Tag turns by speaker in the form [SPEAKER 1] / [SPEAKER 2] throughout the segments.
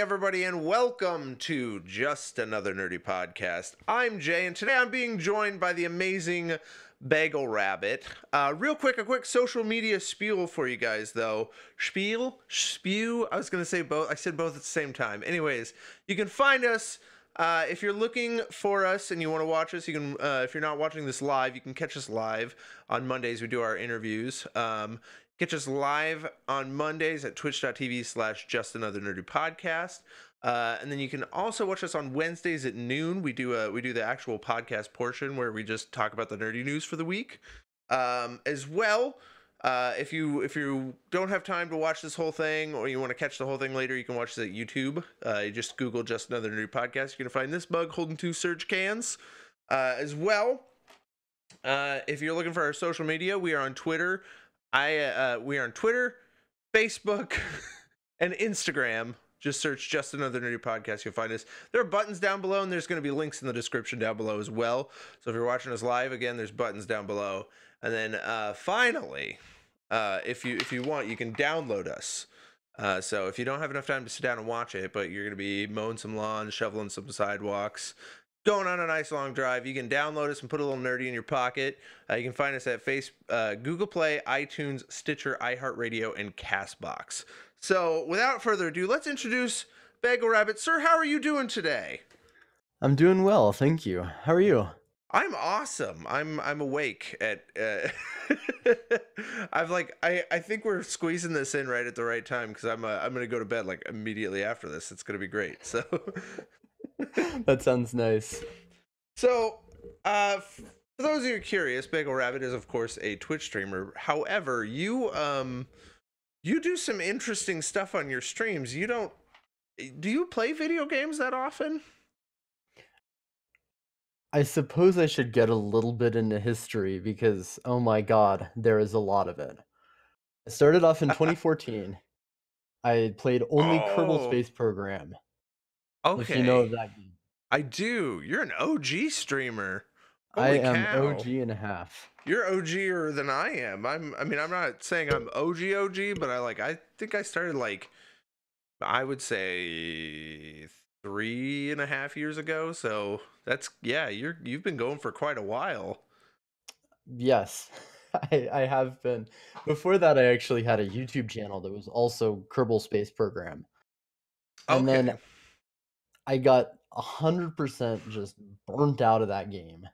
[SPEAKER 1] everybody, and welcome to Just Another Nerdy Podcast. I'm Jay, and today I'm being joined by the amazing Bagel Rabbit. Real quick, a quick social media spiel for you guys, though. Spew. I was going to say both. I said both at the same time. Anyways, you can find us. If you're looking for us and you want to watch us, you can. If you're not watching this live, you can catch us live on Mondays. We do our interviews. Catch us live on Mondays at twitch.tv/justanothernerdypodcast. And then you can also watch us on Wednesdays at noon. We do the actual podcast portion where we just talk about the nerdy news for the week. As well, if you don't have time to watch this whole thing or you want to catch the whole thing later, you can watch it at YouTube. You just Google Just Another Nerdy Podcast. You're gonna find this bug holding two surge cans. As well, if you're looking for our social media, we are on Twitter. We are on Twitter, Facebook, and Instagram. Just search Just Another Nerdy Podcast. You'll find us. There are buttons down below, and there's going to be links in the description down below as well. So if you're watching us live, again, there's buttons down below. And then finally, if you want, you can download us. So if you don't have enough time to sit down and watch it, but you're going to be mowing some lawns, shoveling some sidewalks, going on a nice long drive, you can download us and put a little nerdy in your pocket. You can find us at Google Play, iTunes, Stitcher, iHeartRadio, and CastBox. So without further ado, let's introduce Bagel Rabbit. Sir, how are you doing today?
[SPEAKER 2] I'm doing well, thank you. How are you?
[SPEAKER 1] I'm awesome. I'm awake at I think we're squeezing this in right at the right time because I'm gonna go to bed like immediately after this. It's gonna be great. So
[SPEAKER 2] That sounds nice.
[SPEAKER 1] So, for those of you curious, Bagel Rabbit is of course a Twitch streamer. However, you do some interesting stuff on your streams. Do you play video games that often?
[SPEAKER 2] I suppose I should get a little bit into history because, oh my god, there is a lot of it. I started off in 2014. I played only Kerbal
[SPEAKER 1] Oh,
[SPEAKER 2] Space Program, if you know
[SPEAKER 1] okay.
[SPEAKER 2] of that game.
[SPEAKER 1] I do. You're an OG streamer.
[SPEAKER 2] I
[SPEAKER 1] Holy
[SPEAKER 2] am
[SPEAKER 1] cow.
[SPEAKER 2] OG and a half.
[SPEAKER 1] You're OGer than I am. I'm not saying I'm OG, but I think I started I would say 3.5 years ago. So you've been going for quite a while.
[SPEAKER 2] Yes, I have been. Before that, I actually had a YouTube channel that was also Kerbal Space Program. And then
[SPEAKER 1] Okay.
[SPEAKER 2] I got 100% just burnt out of that game.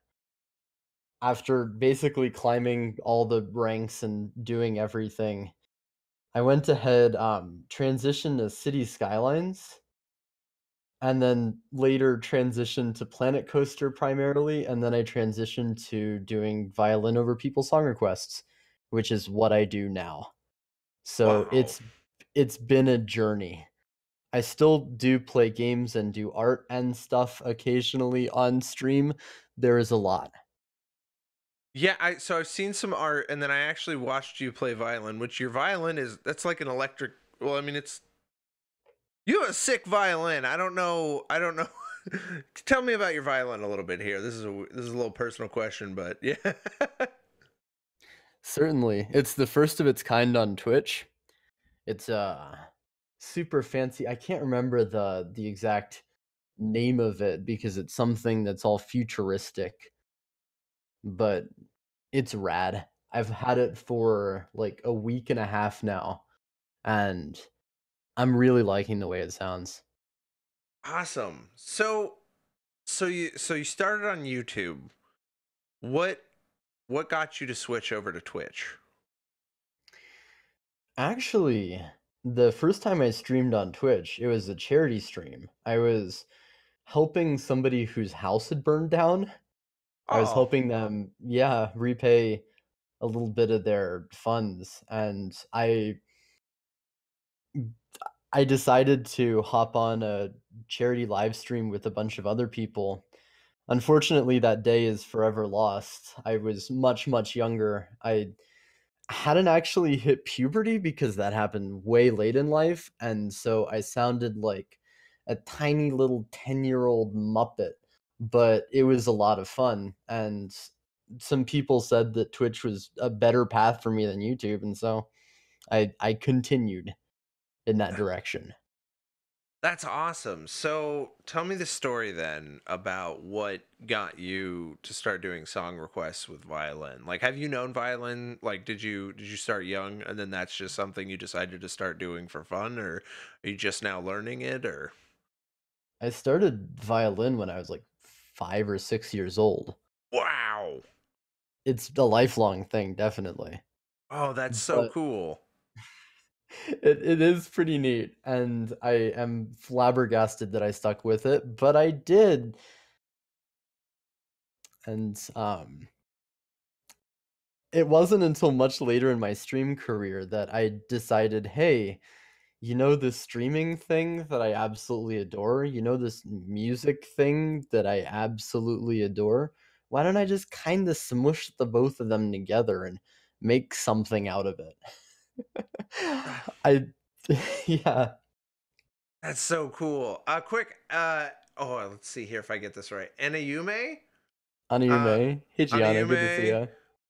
[SPEAKER 2] After basically climbing all the ranks and doing everything, I went ahead, transitioned to City Skylines, and then later transitioned to Planet Coaster primarily, and then I transitioned to doing violin over people's song requests, which is what I do now. So
[SPEAKER 1] Wow.
[SPEAKER 2] it's been a journey. I still do play games and do art and stuff occasionally on stream. There is a lot.
[SPEAKER 1] Yeah, so I've seen some art, and then I actually watched you play violin, which your violin that's like an electric. Well, I mean, you have a sick violin. I don't know. Tell me about your violin a little bit here. This is a little personal question, but yeah.
[SPEAKER 2] Certainly. It's the first of its kind on Twitch. It's super fancy. I can't remember the exact name of it because it's something that's all futuristic, but it's rad. I've had it for like a week and a half now, and I'm really liking the way it sounds.
[SPEAKER 1] Awesome. So you started on YouTube. What what got you to switch over to Twitch?
[SPEAKER 2] Actually, the first time I streamed on Twitch, it was a charity stream. I was helping somebody whose house had burned down. I was
[SPEAKER 1] Oh,
[SPEAKER 2] helping them, yeah, repay a little bit of their funds, and I decided to hop on a charity live stream with a bunch of other people. Unfortunately, that day is forever lost. I was much, much younger. I hadn't actually hit puberty because that happened way late in life, and so I sounded like a tiny little 10-year-old muppet, but it was a lot of fun, and some people said that Twitch was a better path for me than YouTube, and so I continued in that direction.
[SPEAKER 1] That's awesome. So tell me the story then about what got you to start doing song requests with violin. Like, have you known violin? Like, did you start young and then that's just something you decided to start doing for fun, or are you just now learning it, or
[SPEAKER 2] I started violin when I was like 5 or 6 years old.
[SPEAKER 1] wow.
[SPEAKER 2] It's a lifelong thing, definitely.
[SPEAKER 1] Oh, that's so
[SPEAKER 2] But
[SPEAKER 1] cool.
[SPEAKER 2] it is pretty neat, and I am flabbergasted that I stuck with it, but I did. And it wasn't until much later in my stream career that I decided, hey, you know this streaming thing that I absolutely adore? You know this music thing that I absolutely adore? Why don't I just kind of smush the both of them together and make something out of it? I yeah,
[SPEAKER 1] That's so cool. Quick oh, let's see here if I get this right. Anayume? Uh
[SPEAKER 2] Anime. Hey Gianna, good to see
[SPEAKER 1] Anayume,
[SPEAKER 2] ya.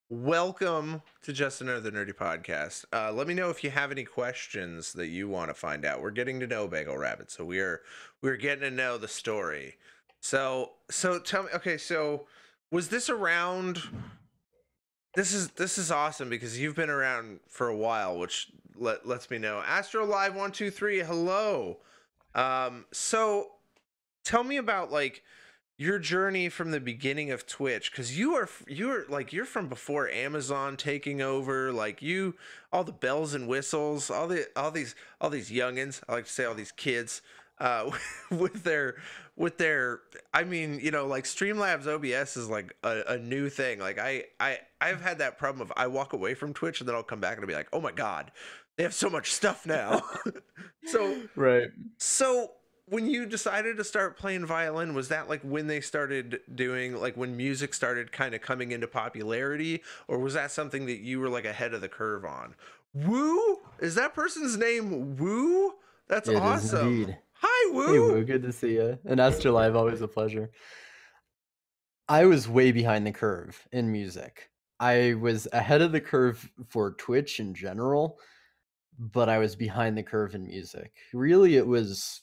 [SPEAKER 1] welcome to Just Another Nerdy Podcast. Let me know if you have any questions that you want to find out. We're getting to know Bagel Rabbit, so we're getting to know the story. So tell me, okay, so was this around? This is awesome because you've been around for a while, which lets me know. Astro Live 123, hello. So tell me about like your journey from the beginning of Twitch, because you're like you're from before Amazon taking over, like you, all the bells and whistles, all these youngins, I like to say all these kids, with their I mean, like Streamlabs OBS is like a new thing. Like I've had that problem of I walk away from Twitch and then I'll come back and I'll be like, oh my god, they have so much stuff now. so
[SPEAKER 2] Right.
[SPEAKER 1] so when you decided to start playing violin, was that like when they started doing like when music started kind of coming into popularity, or was that something that you were like ahead of the curve on? Woo? Is that person's name Woo? That's
[SPEAKER 2] It is
[SPEAKER 1] awesome.
[SPEAKER 2] indeed.
[SPEAKER 1] Hi,
[SPEAKER 2] Hey
[SPEAKER 1] Woo.
[SPEAKER 2] Woo, good to see ya. And Astrolive, always a pleasure. I was way behind the curve in music. I was ahead of the curve for Twitch in general, but I was behind the curve in music. Really, it was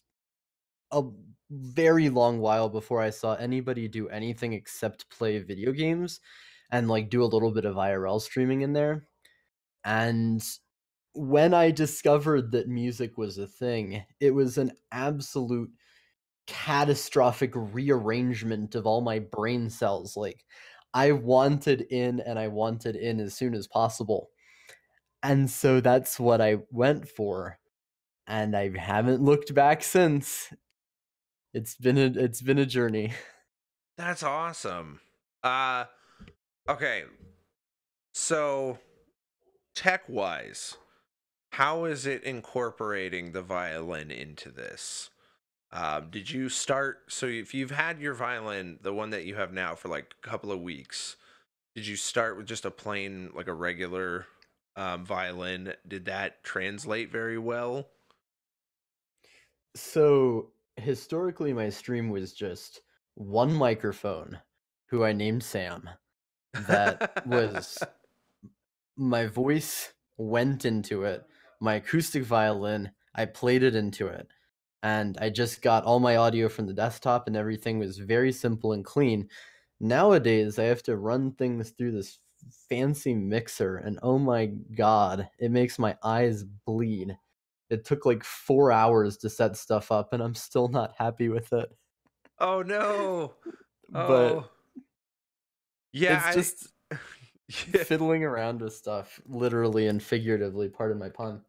[SPEAKER 2] a very long while before I saw anybody do anything except play video games and like do a little bit of IRL streaming in there. And when I discovered that music was a thing, it was an absolute catastrophic rearrangement of all my brain cells. Like, I wanted in and I wanted in as soon as possible. And so that's what I went for. And I haven't looked back since. It's been a journey.
[SPEAKER 1] That's awesome. Uh okay. So tech wise, how is it incorporating the violin into this? Did you start? So if you've had your violin, the one that you have now for like a couple of weeks, did you start with just a plain, like a regular violin? Did that translate very well?
[SPEAKER 2] So historically my stream was just one microphone who I named Sam that was my voice went into it, my acoustic violin, I played it into it, and I just got all my audio from the desktop and everything was very simple and clean. Nowadays, I have to run things through this fancy mixer, and oh my god, it makes my eyes bleed. It took like 4 hours to set stuff up, and I'm still not happy with it.
[SPEAKER 1] Oh no!
[SPEAKER 2] But
[SPEAKER 1] Oh yeah,
[SPEAKER 2] it's
[SPEAKER 1] I
[SPEAKER 2] just
[SPEAKER 1] yeah.
[SPEAKER 2] fiddling around with stuff, literally and figuratively, pardon my pun.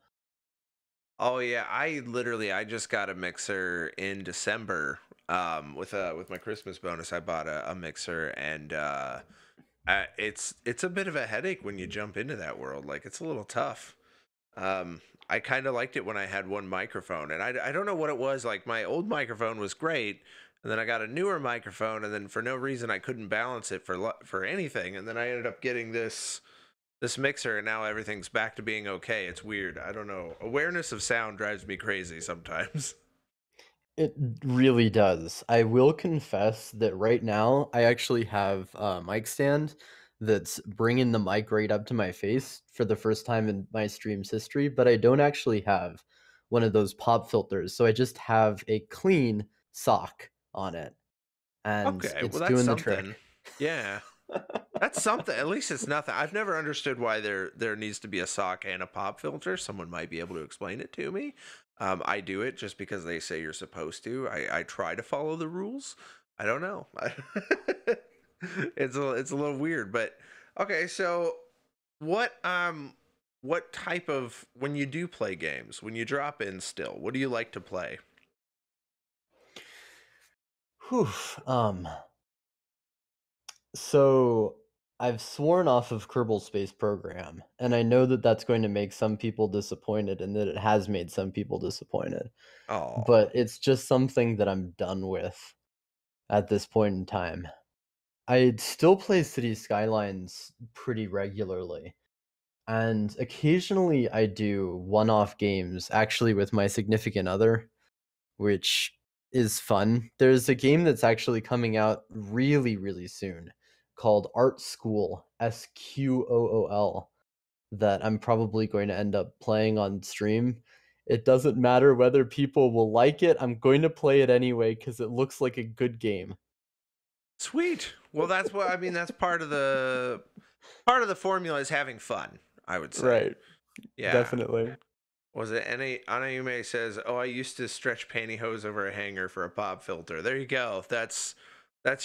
[SPEAKER 1] Oh yeah, I just got a mixer in December. With my Christmas bonus, I bought a mixer, and it's a bit of a headache when you jump into that world. Like it's a little tough. I kind of liked it when I had one microphone, and I don't know what it was. Like my old microphone was great, and then I got a newer microphone, and then for no reason I couldn't balance it for anything, and then I ended up getting this mixer, and now everything's back to being okay. It's weird. I don't know. Awareness of sound drives me crazy sometimes.
[SPEAKER 2] It really does. I will confess that right now I actually have a mic stand that's bringing the mic right up to my face for the first time in my stream's history, but I don't actually have one of those pop filters. So I just have a clean sock on it, and
[SPEAKER 1] Okay, well
[SPEAKER 2] it's
[SPEAKER 1] that's
[SPEAKER 2] doing the
[SPEAKER 1] something.
[SPEAKER 2] trick.
[SPEAKER 1] Yeah. That's something. At least it's nothing. I've never understood why there needs to be a sock and a pop filter. Someone might be able to explain it to me. I do it just because they say you're supposed to. I try to follow the rules. I don't know. It's a little weird, but okay. So what type of, when you do play games, when you drop in still, what do you like to play?
[SPEAKER 2] Whew. So I've sworn off of Kerbal Space Program, and I know that that's going to make some people disappointed, and that it has made some people disappointed.
[SPEAKER 1] Oh,
[SPEAKER 2] But it's just something that I'm done with at this point in time. I still play City Skylines pretty regularly, and occasionally I do one-off games, actually with my significant other, which is fun. There's a game that's actually coming out really, really soon called Art School, Squool, that I'm probably going to end up playing on stream. It doesn't matter whether people will like it, I'm going to play it anyway because it looks like a good game.
[SPEAKER 1] sweet. Well, that's what I mean. That's part of the formula is having fun, I would say.
[SPEAKER 2] Right,
[SPEAKER 1] Yeah.
[SPEAKER 2] definitely.
[SPEAKER 1] Was it any Anayume says, "Oh, I used to stretch pantyhose over a hanger for a pop filter." There you go. That's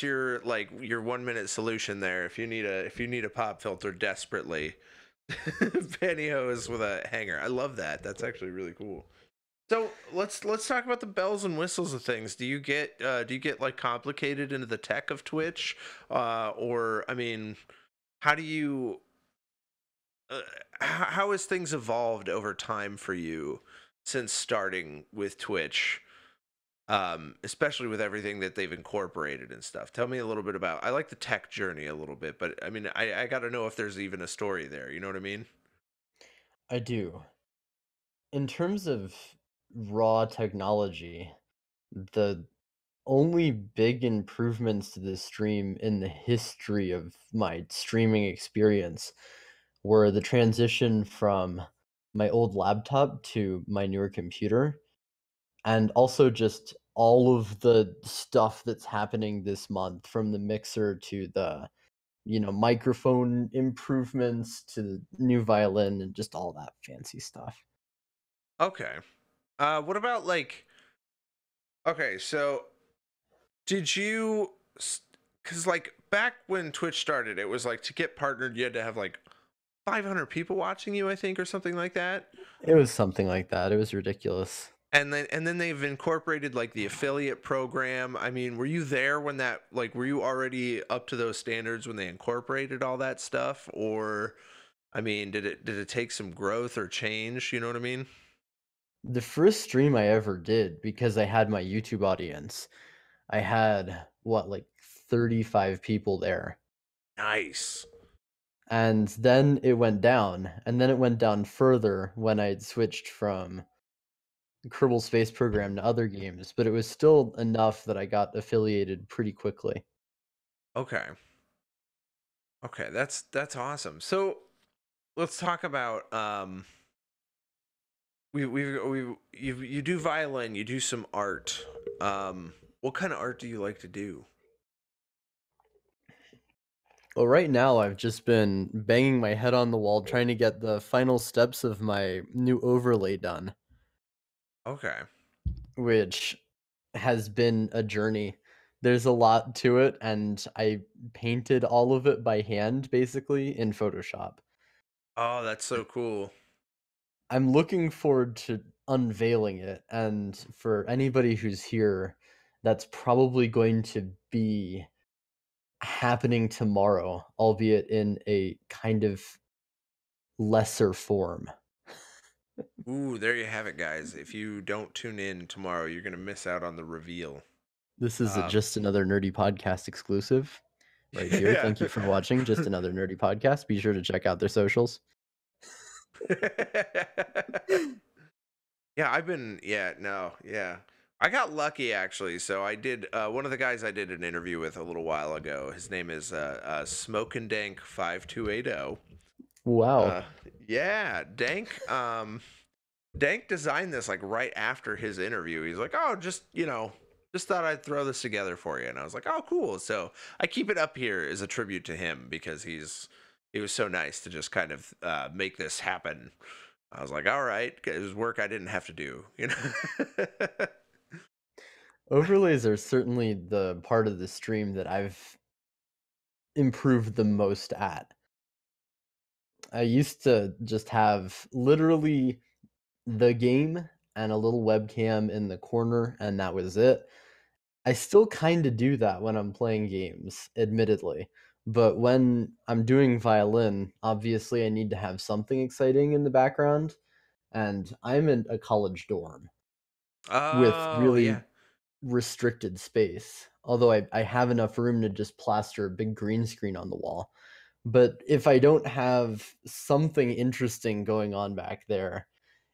[SPEAKER 1] your, like, your 1 minute solution there. If you need a pop filter desperately, pantyhose with a hanger. I love that. That's actually really cool. So let's talk about the bells and whistles of things. Do you get like complicated into the tech of Twitch, or I mean, how do you how has things evolved over time for you since starting with Twitch, especially with everything that they've incorporated and stuff? Tell me a little bit about. I like the tech journey a little bit, but I mean, I got to know if there's even a story there. You know what I mean?
[SPEAKER 2] I do. In terms of raw technology, the only big improvements to this stream in the history of my streaming experience were the transition from my old laptop to my newer computer, and also just all of the stuff that's happening this month, from the mixer to the microphone improvements to the new violin and just all that fancy stuff.
[SPEAKER 1] Okay. What about like? Okay, so did you? Because like back when Twitch started, it was like to get partnered, you had to have like 500 people watching you, I think, or something like that.
[SPEAKER 2] It was something like that. It was ridiculous.
[SPEAKER 1] And then they've incorporated like the affiliate program. I mean, were you there when that, like, were you already up to those standards when they incorporated all that stuff, or I mean, did it take some growth or change? You know what I mean?
[SPEAKER 2] The first stream I ever did, because I had my YouTube audience, I had what, like 35 people there.
[SPEAKER 1] Nice.
[SPEAKER 2] And then it went down, and then it went down further when I switched from Kerbal Space Program to other games, but it was still enough that I got affiliated pretty quickly.
[SPEAKER 1] Okay. Okay, that's awesome. So let's talk about you do violin, you do some art. What kind of art do you like to do?
[SPEAKER 2] Well, right now I've just been banging my head on the wall trying to get the final steps of my new overlay done,
[SPEAKER 1] Okay.
[SPEAKER 2] which has been a journey. There's a lot to it, and I painted all of it by hand basically in Photoshop.
[SPEAKER 1] Oh, that's so cool.
[SPEAKER 2] I'm looking forward to unveiling it, and for anybody who's here, that's probably going to be happening tomorrow, albeit in a kind of lesser form.
[SPEAKER 1] Ooh, there you have it, guys. If you don't tune in tomorrow, you're gonna miss out on the reveal.
[SPEAKER 2] This is
[SPEAKER 1] Um,
[SPEAKER 2] just another nerdy podcast exclusive right here.
[SPEAKER 1] yeah.
[SPEAKER 2] Thank you for watching Just Another Nerdy Podcast. Be sure to check out their socials.
[SPEAKER 1] Yeah, no, yeah. I got lucky actually. So I did one of the guys I did an interview with a little while ago. His name is Smoke and Dank 5280.
[SPEAKER 2] Wow.
[SPEAKER 1] Uh yeah, Dank. Dank designed this like right after his interview. He's like, "Oh, just thought I'd throw this together for you." And I was like, "Oh, cool." So I keep it up here as a tribute to him because he was so nice to just kind of make this happen. I was like, "All right, it was work I didn't have to do," you know.
[SPEAKER 2] Overlays are certainly the part of the stream that I've improved the most at. I used to just have literally the game and a little webcam in the corner, and that was it. I still kinda do that when I'm playing games, admittedly, but when I'm doing violin, obviously I need to have something exciting in the background, and I'm in a college dorm with
[SPEAKER 1] Oh yeah,
[SPEAKER 2] really restricted space, although I have enough room to just plaster a big green screen on the wall. But if I don't have something interesting going on back there,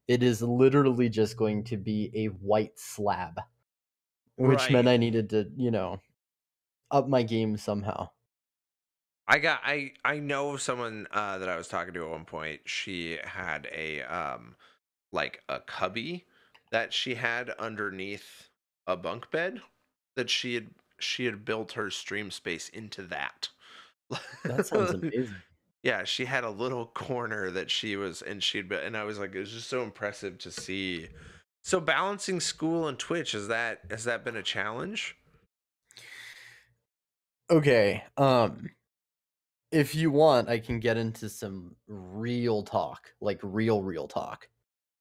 [SPEAKER 2] it is literally just going to be a white slab, which meant
[SPEAKER 1] right.
[SPEAKER 2] I needed to, up my game somehow.
[SPEAKER 1] I know of someone that I was talking to at one point. She had a like a cubby that she had underneath a bunk bed that she had built her stream space into that.
[SPEAKER 2] That sounds amazing.
[SPEAKER 1] Yeah, she had a little corner that she was and and I was like, it was just so impressive to see. So balancing school and Twitch, has that been a challenge?
[SPEAKER 2] Okay, if you want, I can get into some real talk, like real talk.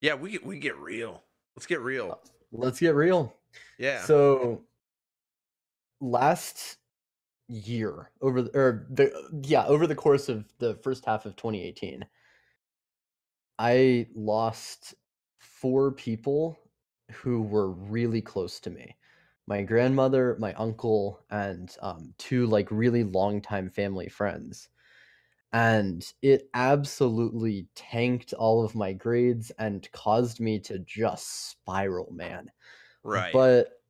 [SPEAKER 1] Yeah, we get real. Let's get
[SPEAKER 2] Uh,
[SPEAKER 1] real.
[SPEAKER 2] let's get real.
[SPEAKER 1] Yeah.
[SPEAKER 2] So, last year, over the course of the first half of 2018, I lost 4 people who were really close to me. My grandmother, my uncle, and, 2, like, really longtime family friends. And it absolutely tanked all of my grades and caused me to just spiral, man.
[SPEAKER 1] Right.
[SPEAKER 2] But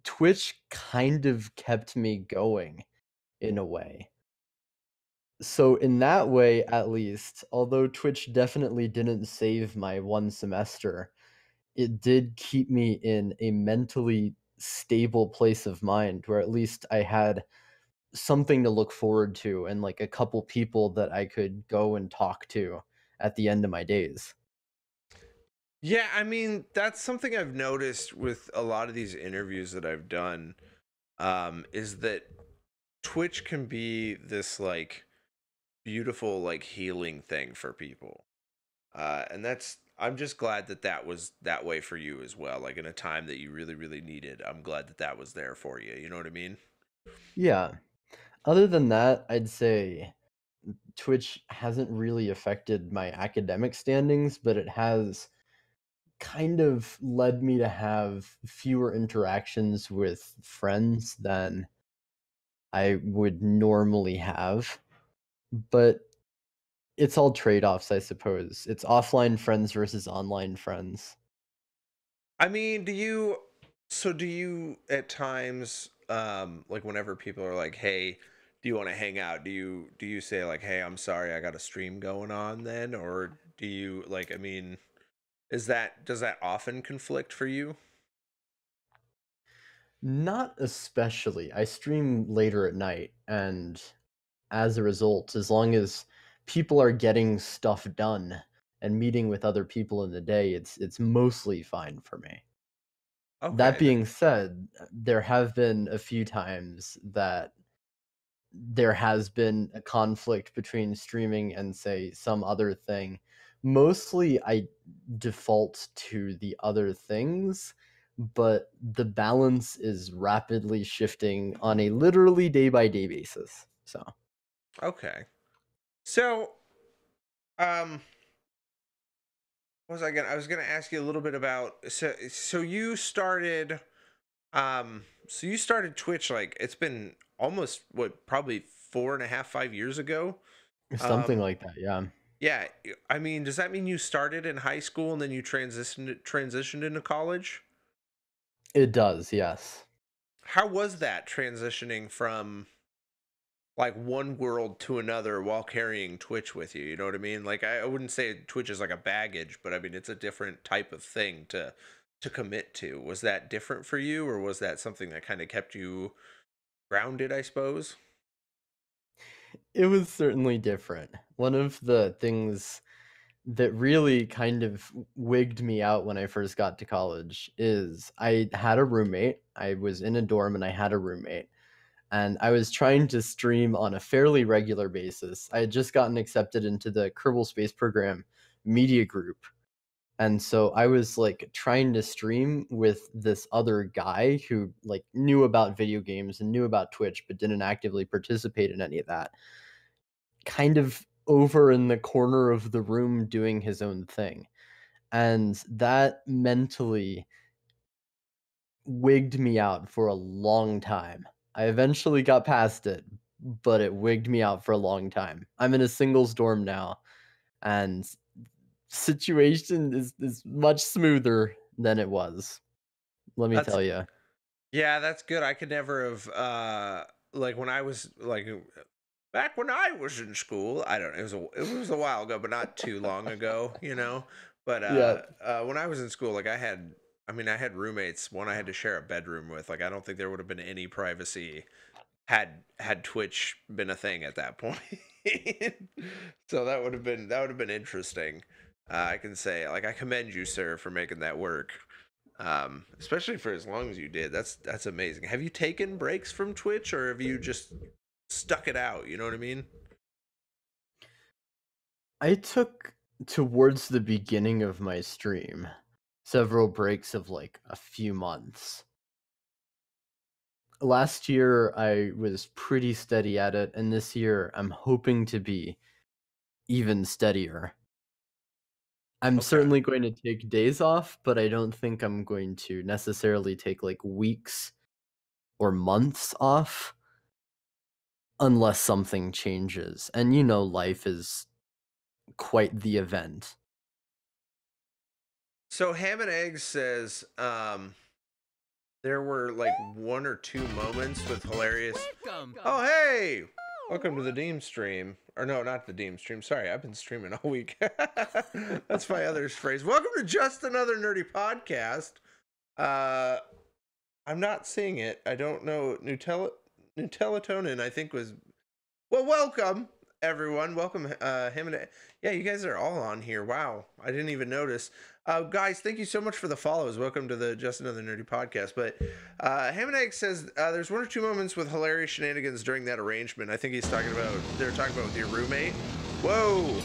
[SPEAKER 2] Twitch kind of kept me going in a way. So in that way, at least, although Twitch definitely didn't save my 1 semester, it did keep me in a mentally stable place of mind where at least I had something to look forward to and, like, a couple people that I could go and talk to at the end of my days.
[SPEAKER 1] Yeah, I mean, that's something I've noticed with a lot of these interviews that I've done, is that Twitch can be this like beautiful, like healing thing for people. And that's, I'm just glad that that was that way for you as well. Like in a time that you really, really needed, I'm glad that that was there for you. You know what I mean?
[SPEAKER 2] Yeah. Other than that, I'd say Twitch hasn't really affected my academic standings, but it has kind of led me to have fewer interactions with friends than I would normally have. But it's all trade-offs, I suppose. It's offline friends versus online friends.
[SPEAKER 1] I mean, do you at times, like whenever people are like, hey, do you want to hang out? Do you say like, hey, I'm sorry, I got a stream going on then? Or do you like, I mean, does that often conflict for you?
[SPEAKER 2] Not especially. I stream later at night, and as a result, as long as people are getting stuff done and meeting with other people in the day, it's mostly fine for me. That
[SPEAKER 1] Okay.
[SPEAKER 2] being said, there have been a few times that there has been a conflict between streaming and, say, some other thing. Mostly, I default to the other things, but the balance is rapidly shifting on a literally day by day basis. So,
[SPEAKER 1] Okay. So, um, what was I gonna? I was gonna ask you a little bit about. So you started. So you started Twitch like it's been almost what probably 4.5, 5 years ago.
[SPEAKER 2] something
[SPEAKER 1] Um,
[SPEAKER 2] like that, yeah.
[SPEAKER 1] yeah. I mean, does that mean you started in high school and then you transitioned into college?
[SPEAKER 2] It does, yes.
[SPEAKER 1] How was that transitioning from? like one world to another while carrying Twitch with you. You know what I mean? Like I wouldn't say Twitch is like a baggage, but I mean it's a different type of thing to commit to. Was that different for you, or was that something that kind of kept you grounded, I suppose?
[SPEAKER 2] It was certainly different. One of the things that really kind of wigged me out when I first got to college is I had a roommate. I was in a dorm and I had a roommate. And I was trying to stream on a fairly regular basis. I had just gotten accepted into the Kerbal Space Program media group. And so I was like trying to stream with this other guy who like knew about video games and knew about Twitch but didn't actively participate in any of that. Kind of over in the corner of the room doing his own thing. And that mentally wigged me out for a long time. I eventually got past it, but it wigged me out for a long time. I'm in a singles dorm now, and situation is much smoother than it was. Let me
[SPEAKER 1] That's
[SPEAKER 2] tell you.
[SPEAKER 1] Yeah, that's good. I could never have like when I was like back when I was in school. I don't know. It was a while ago, but not too long ago, you know. But
[SPEAKER 2] Yeah.
[SPEAKER 1] when I was in school, like I had roommates. One I had to share a bedroom with. Like I don't think there would have been any privacy had Twitch been a thing at that point. So that would have been interesting. I can say like I commend you, sir, for making that work. Especially for as long as you did. That's amazing. Have you taken breaks from Twitch, or have you just stuck it out? You know what I mean?
[SPEAKER 2] I took towards the beginning of my stream several breaks of like a few months. Last year I was pretty steady at it, and this year I'm hoping to be even steadier. I'm
[SPEAKER 1] Okay.
[SPEAKER 2] certainly going to take days off, but I don't think I'm going to necessarily take like weeks or months off unless something changes. And you know, life is quite the event.
[SPEAKER 1] So Ham and Eggs says there were like one or two moments with hilarious. Oh hey, welcome to the Diehm stream. Or no, not the Diehm stream. Sorry, I've been streaming all week. That's my other phrase. Welcome to just another nerdy podcast. Uh, I'm not seeing it. I don't know. Nutellatonin, I think was. Well, welcome everyone. Welcome him and yeah, you guys are all on here. Wow, I didn't even notice. Guys, thank you so much for the follows. Welcome to the Just Another Nerdy podcast. But Ham and Egg says there's one or two moments with hilarious shenanigans during that arrangement. I think they're talking about with your roommate. Whoa,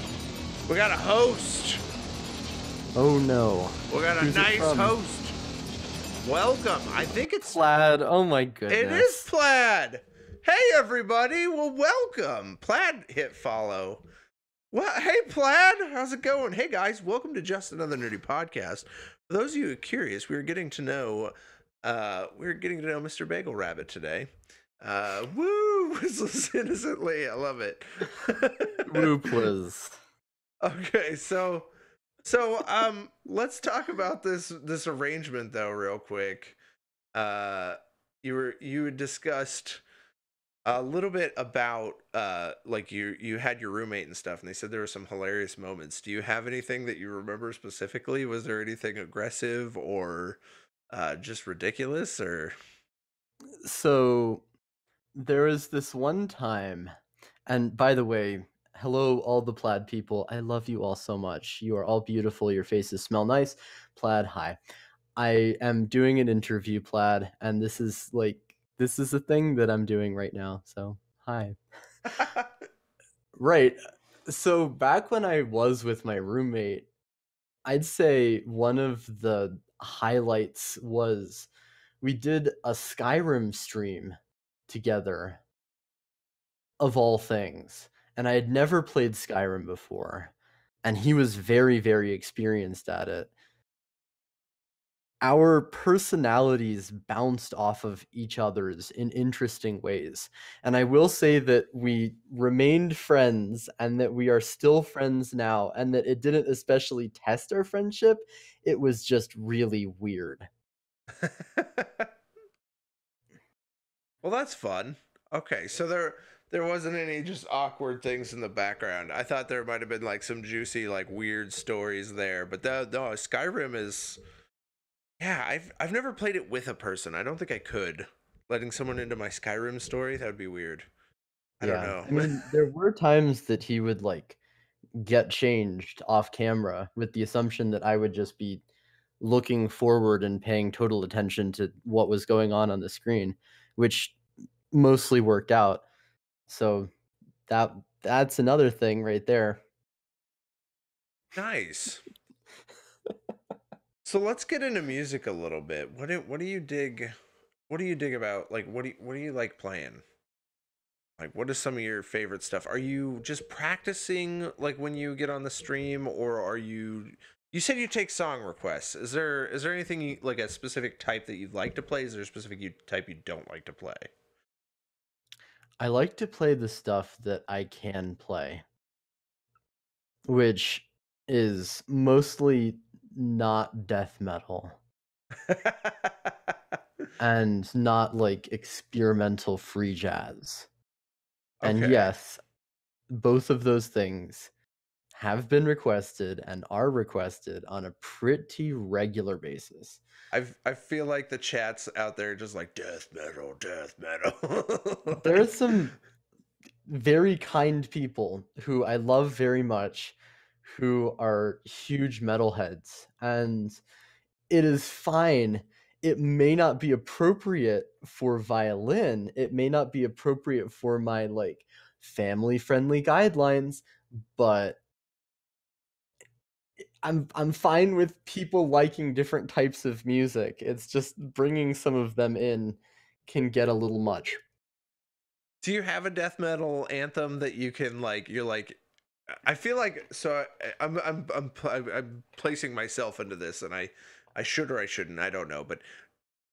[SPEAKER 1] we got a host.
[SPEAKER 2] Oh no.
[SPEAKER 1] We got a
[SPEAKER 2] Who's it
[SPEAKER 1] nice
[SPEAKER 2] from?
[SPEAKER 1] host. Welcome. I think it's
[SPEAKER 2] Plaid. Oh my goodness.
[SPEAKER 1] It is Plaid. Hey everybody. Well, welcome. Plaid hit follow. Well, hey Plaid, how's it going? Hey guys, welcome to Just Another Nerdy Podcast. For those of you who are curious, we're getting to know Mr. Bagel Rabbit today. Woo! Whistles innocently. I love it.
[SPEAKER 2] Woo, please.
[SPEAKER 1] Okay, so let's talk about this arrangement though real quick. You had discussed a little bit about like you had your roommate and stuff, and they said there were some hilarious moments. Do you have anything that you remember specifically? Was there anything aggressive or just ridiculous or
[SPEAKER 2] So there was this one time, and by the way, hello, all the Plaid people. I love you all so much. You are all beautiful. Your faces smell nice. Plaid, hi. I am doing an interview, Plaid, and this is a thing that I'm doing right now. So, hi. Right. So back when I was with my roommate, I'd say one of the highlights was we did a Skyrim stream together, of all things. And I had never played Skyrim before, and he was very, very experienced at it. Our personalities bounced off of each other's in interesting ways. And I will say that we remained friends and that we are still friends now, and that it didn't especially test our friendship. It was just really weird.
[SPEAKER 1] well, that's fun. Okay, so there wasn't any just awkward things in the background. I thought there might have been like some juicy, like weird stories there, but no, Skyrim is. Yeah, I've never played it with a person. I don't think I could. Letting someone into my Skyrim story, that would be weird. I don't
[SPEAKER 2] Yeah,
[SPEAKER 1] know.
[SPEAKER 2] I mean, there were times that he would, like, get changed off camera with the assumption that I would just be looking forward and paying total attention to what was going on the screen, which mostly worked out. So that's another thing right there.
[SPEAKER 1] Nice. So let's get into music a little bit. What do you dig? What do you dig about? Like, what do you like playing? Like, what is some of your favorite stuff? Are you just practicing like when you get on the stream, or are you? You said you take song requests. Is there anything like a specific type that you'd like to play? Is there a specific type you don't like to play?
[SPEAKER 2] I like to play the stuff that I can play, which is mostly not death metal and not, like, experimental free jazz. And
[SPEAKER 1] Okay.
[SPEAKER 2] yes, both of those things have been requested and are requested on a pretty regular basis.
[SPEAKER 1] I feel like the chats out there just like death metal, death metal.
[SPEAKER 2] There are some very kind people who I love very much who are huge metalheads, and it is fine. It may not be appropriate for violin, it may not be appropriate for my, like, family-friendly guidelines, but I'm fine with people liking different types of music. It's just bringing some of them in can get a little much.
[SPEAKER 1] Do you have a death metal anthem that you can like? You're like, I feel like so. I'm placing myself into this, and I should or I shouldn't. I don't know, but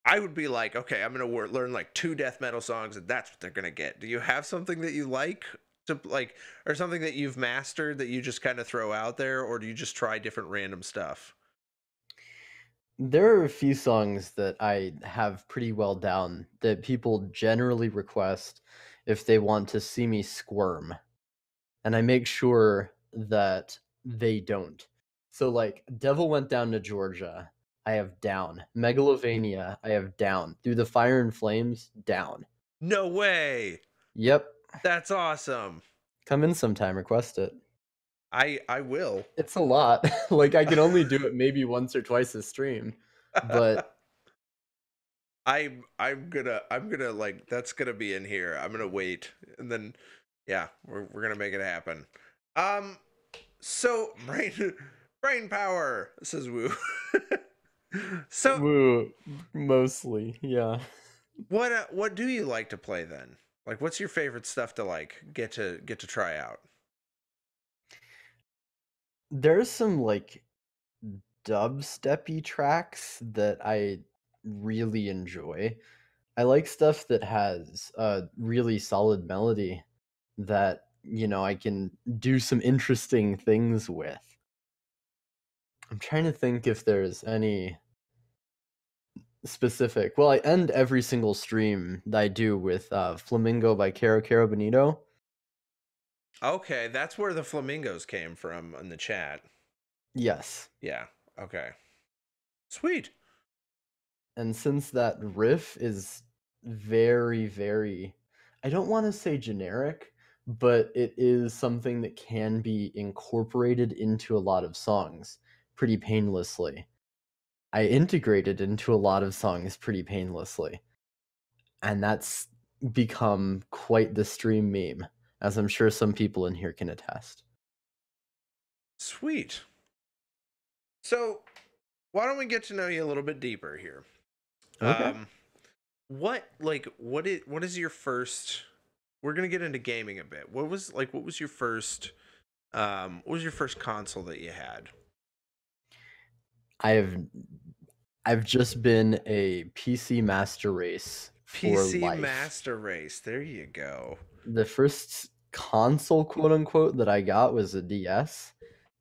[SPEAKER 1] I would be like, okay, I'm gonna learn like two death metal songs, and that's what they're gonna get. Do you have something that you like to like, or something that you've mastered that you just kind of throw out there, or do you just try different random stuff?
[SPEAKER 2] There are a few songs that I have pretty well down that people generally request if they want to see me squirm, and I make sure that they don't. So, like, Devil Went Down to Georgia, I have down. Megalovania, I have down. Through the Fire and Flames, down.
[SPEAKER 1] No way.
[SPEAKER 2] Yep.
[SPEAKER 1] That's awesome.
[SPEAKER 2] Come in sometime, request it.
[SPEAKER 1] I will.
[SPEAKER 2] It's a lot. Like, I can only do it maybe once or twice a stream, but
[SPEAKER 1] I'm gonna like that's gonna be in here. I'm gonna wait and then yeah, we're gonna make it happen. Um so brain power says woo. So
[SPEAKER 2] woo, mostly, yeah.
[SPEAKER 1] what do you like to play then? Like what's your favorite stuff to like get to try out?
[SPEAKER 2] There's some, like, dubsteppy tracks that I really enjoy. I like stuff that has a really solid melody that, I can do some interesting things with. I'm trying to think if there's any specific. Well, I end every single stream that I do with, Flamingo by Caro Caro Bonito.
[SPEAKER 1] Okay, that's where the flamingos came from in the chat.
[SPEAKER 2] Yes.
[SPEAKER 1] Yeah. Okay. Sweet.
[SPEAKER 2] And since that riff is very, very, I don't wanna say generic, but it is something that can be incorporated into a lot of songs pretty painlessly. I integrate it into a lot of songs pretty painlessly, and that's become quite the stream meme, as I'm sure some people in here can attest.
[SPEAKER 1] Sweet. So, why don't we get to know you a little bit deeper here?
[SPEAKER 2] Okay.
[SPEAKER 1] Um, what is your first? We're gonna get into gaming a bit. What was your first console that you had?
[SPEAKER 2] I've I've just been a PC master race for
[SPEAKER 1] PC
[SPEAKER 2] life.
[SPEAKER 1] Master Race. There you go.
[SPEAKER 2] The first console, quote unquote, that I got was a DS.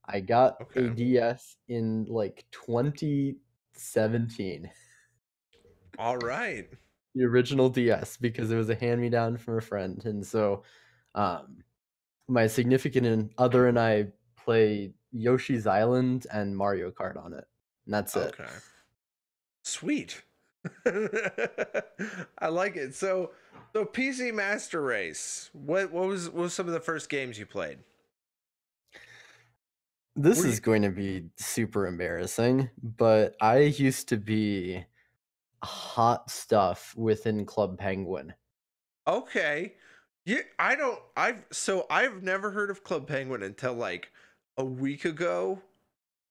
[SPEAKER 2] I got a
[SPEAKER 1] Okay.
[SPEAKER 2] DS in like 2017,
[SPEAKER 1] All right.
[SPEAKER 2] the original DS, because it was a hand me down from a friend. And so Um, my significant other and I play Yoshi's Island and Mario Kart on it, and that's it.
[SPEAKER 1] Okay. Sweet. I like it. So PC Master Race. What was some of the first games you played?
[SPEAKER 2] This
[SPEAKER 1] Were
[SPEAKER 2] is
[SPEAKER 1] you
[SPEAKER 2] going to be super embarrassing, but I used to be hot stuff within Club Penguin.
[SPEAKER 1] okay? Yeah, I don't. I've never heard of Club Penguin until like a week ago,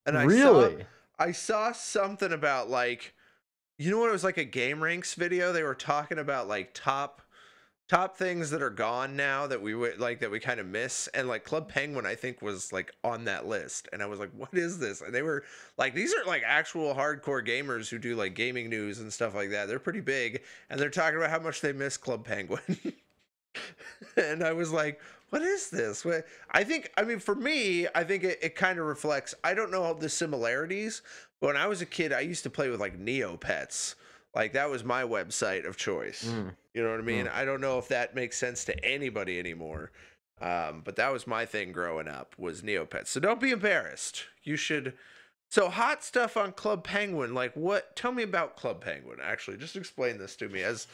[SPEAKER 1] and
[SPEAKER 2] Really?
[SPEAKER 1] I saw something about like, you know what, it was like a Game Ranks video. They were talking about like top things that are gone now that we would like, that we kind of miss, and like Club Penguin I think was like on that list, and I was like, what is this? And they were like, these are like actual hardcore gamers who do like gaming news and stuff like that. They're pretty big, and they're talking about how much they miss Club Penguin. And I was like, what is this? I mean, for me, I think it kind of reflects, I don't know the similarities, but when I was a kid, I used to play with like Neopets. Like that was my website of choice.
[SPEAKER 2] Mm,
[SPEAKER 1] You know what I mean?
[SPEAKER 2] mm.
[SPEAKER 1] I don't know if that makes sense to anybody anymore. But that was my thing growing up, was Neopets. So don't be embarrassed. You should. So hot stuff on Club Penguin. Like what? Tell me about Club Penguin. Actually, just explain this to me as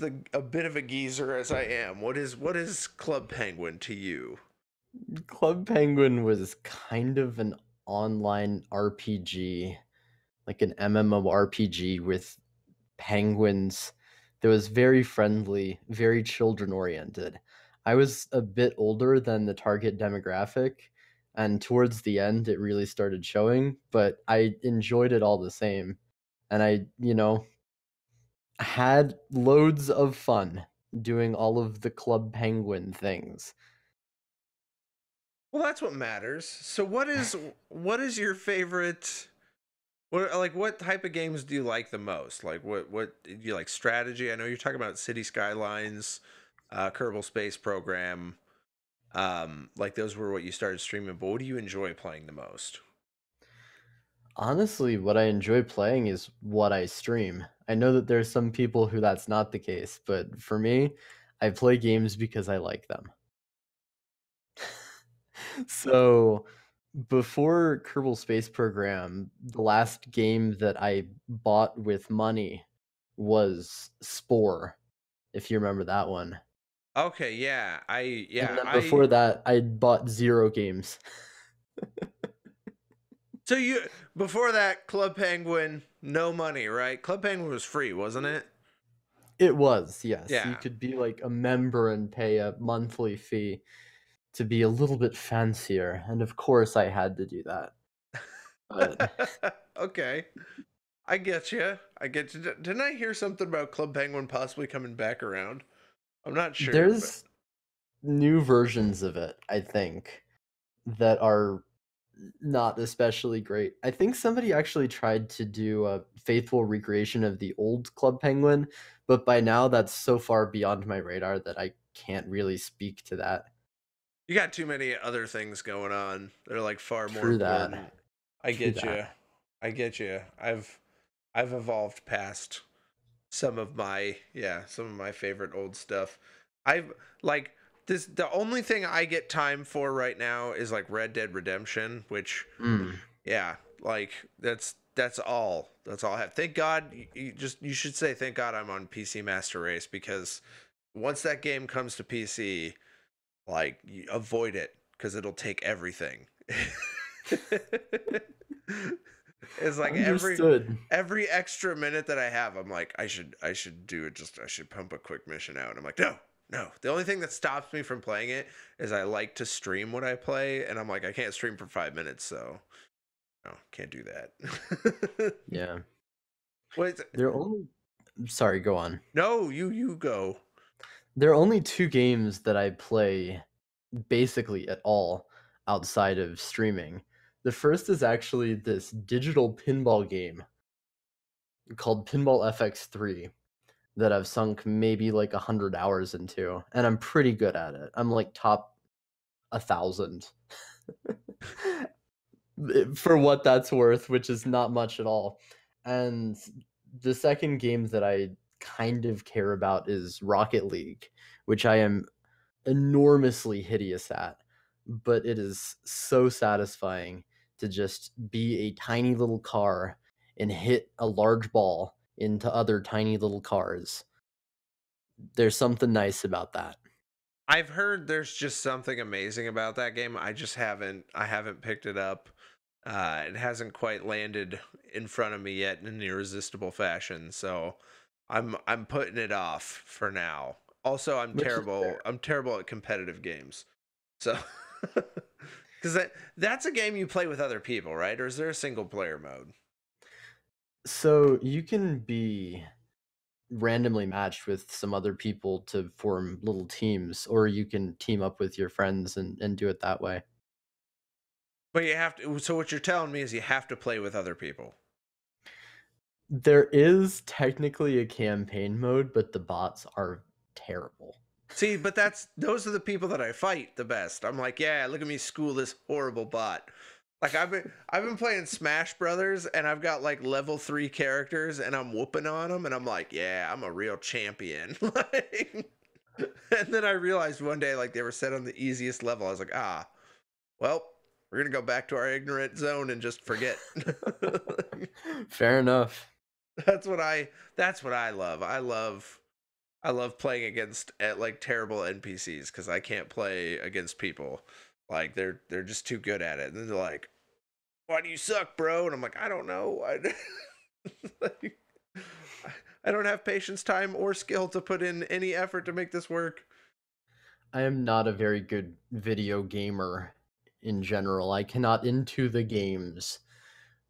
[SPEAKER 1] the a bit of a geezer as I am. What is Club Penguin to you?
[SPEAKER 2] Club Penguin was kind of an online RPG, like an MMORPG with penguins that was very friendly, very children oriented. I was a bit older than the target demographic, and towards the end it really started showing, but I enjoyed it all the same. And I had loads of fun doing all of the Club Penguin things.
[SPEAKER 1] Well, that's what matters. So what is your favorite? What type of games do you like the most? Like what do you like, strategy? I know you're talking about City Skylines, Kerbal Space Program. Like those were what you started streaming, but what do you enjoy playing the most?
[SPEAKER 2] Honestly, what I enjoy playing is what I stream. I know that there's some people who that's not the case, but for me, I play games because I like them. So, before Kerbal Space Program, the last game that I bought with money was Spore, if you remember that one.
[SPEAKER 1] Okay, yeah.
[SPEAKER 2] And then before that, I bought 0 games.
[SPEAKER 1] So you before that, Club Penguin, no money, right? Club Penguin was free, wasn't it?
[SPEAKER 2] It was, yes. You
[SPEAKER 1] Yeah.
[SPEAKER 2] could be like a member and pay a monthly fee to be a little bit fancier, and of course I had to do that. But
[SPEAKER 1] Okay. I get you. I get you. Didn't I hear something about Club Penguin possibly coming back around? I'm not sure, but
[SPEAKER 2] there's new versions of it, I think, that are not especially great. I think somebody actually tried to do a faithful recreation of the old Club Penguin, but by now that's so far beyond my radar that I can't really speak to that.
[SPEAKER 1] you got too many other things going on. They're like far more
[SPEAKER 2] True that.
[SPEAKER 1] important. I
[SPEAKER 2] True
[SPEAKER 1] get
[SPEAKER 2] that.
[SPEAKER 1] you. I get you. I've evolved past some of my favorite old stuff. I've like this the only thing I get time for right now is like Red Dead Redemption, which
[SPEAKER 2] Mm.
[SPEAKER 1] yeah, like that's all. That's all I have. Thank God you should say thank God I'm on PC Master Race, because once that game comes to PC, like you avoid it because it'll take everything. It's like
[SPEAKER 2] Understood.
[SPEAKER 1] every extra minute that I have, I'm like, I should do it. Just I should pump a quick mission out. And I'm like, no, no. The only thing that stops me from playing it is I like to stream what I play, and I'm like, I can't stream for 5 minutes, so no, can't do that.
[SPEAKER 2] Yeah.
[SPEAKER 1] Wait,
[SPEAKER 2] There are only sorry, go on.
[SPEAKER 1] no, you go.
[SPEAKER 2] There are only 2 games that I play basically at all outside of streaming. The first is actually this digital pinball game called Pinball FX3 that I've sunk maybe like 100 hours into, and I'm pretty good at it. I'm like top 1,000 for what that's worth, which is not much at all. And the second game that I kind of care about is Rocket League, which I am enormously hideous at, but it is so satisfying to just be a tiny little car and hit a large ball into other tiny little cars. There's something nice about that.
[SPEAKER 1] I've heard there's just something amazing about that game. I haven't picked it up. It hasn't quite landed in front of me yet in an irresistible fashion, so I'm putting it off for now. Also,
[SPEAKER 2] Which is fair.
[SPEAKER 1] I'm terrible at competitive games. So cuz that's a game you play with other people, right? Or is there a single player mode?
[SPEAKER 2] So you can be randomly matched with some other people to form little teams, or you can team up with your friends and do it that way.
[SPEAKER 1] But you have to, so what you're telling me is you have to play with other people.
[SPEAKER 2] There is technically a campaign mode, but the bots are terrible.
[SPEAKER 1] See, but those are the people that I fight the best. I'm like, yeah, look at me school this horrible bot. Like I've been playing Smash Brothers and I've got like level 3 characters and I'm whooping on them and I'm like, yeah, I'm a real champion. Like, and then I realized one day like they were set on the easiest level. I was like, ah, well, we're gonna go back to our ignorant zone and just forget.
[SPEAKER 2] Fair enough.
[SPEAKER 1] That's what I love. I love playing against like terrible NPCs because I can't play against people. Like they're just too good at it. And then they're like, "Why do you suck, bro?" And I'm like, "I don't know. Like, I don't have patience, time, or skill to put in any effort to make this work."
[SPEAKER 2] I am not a very good video gamer in general. I cannot into the games.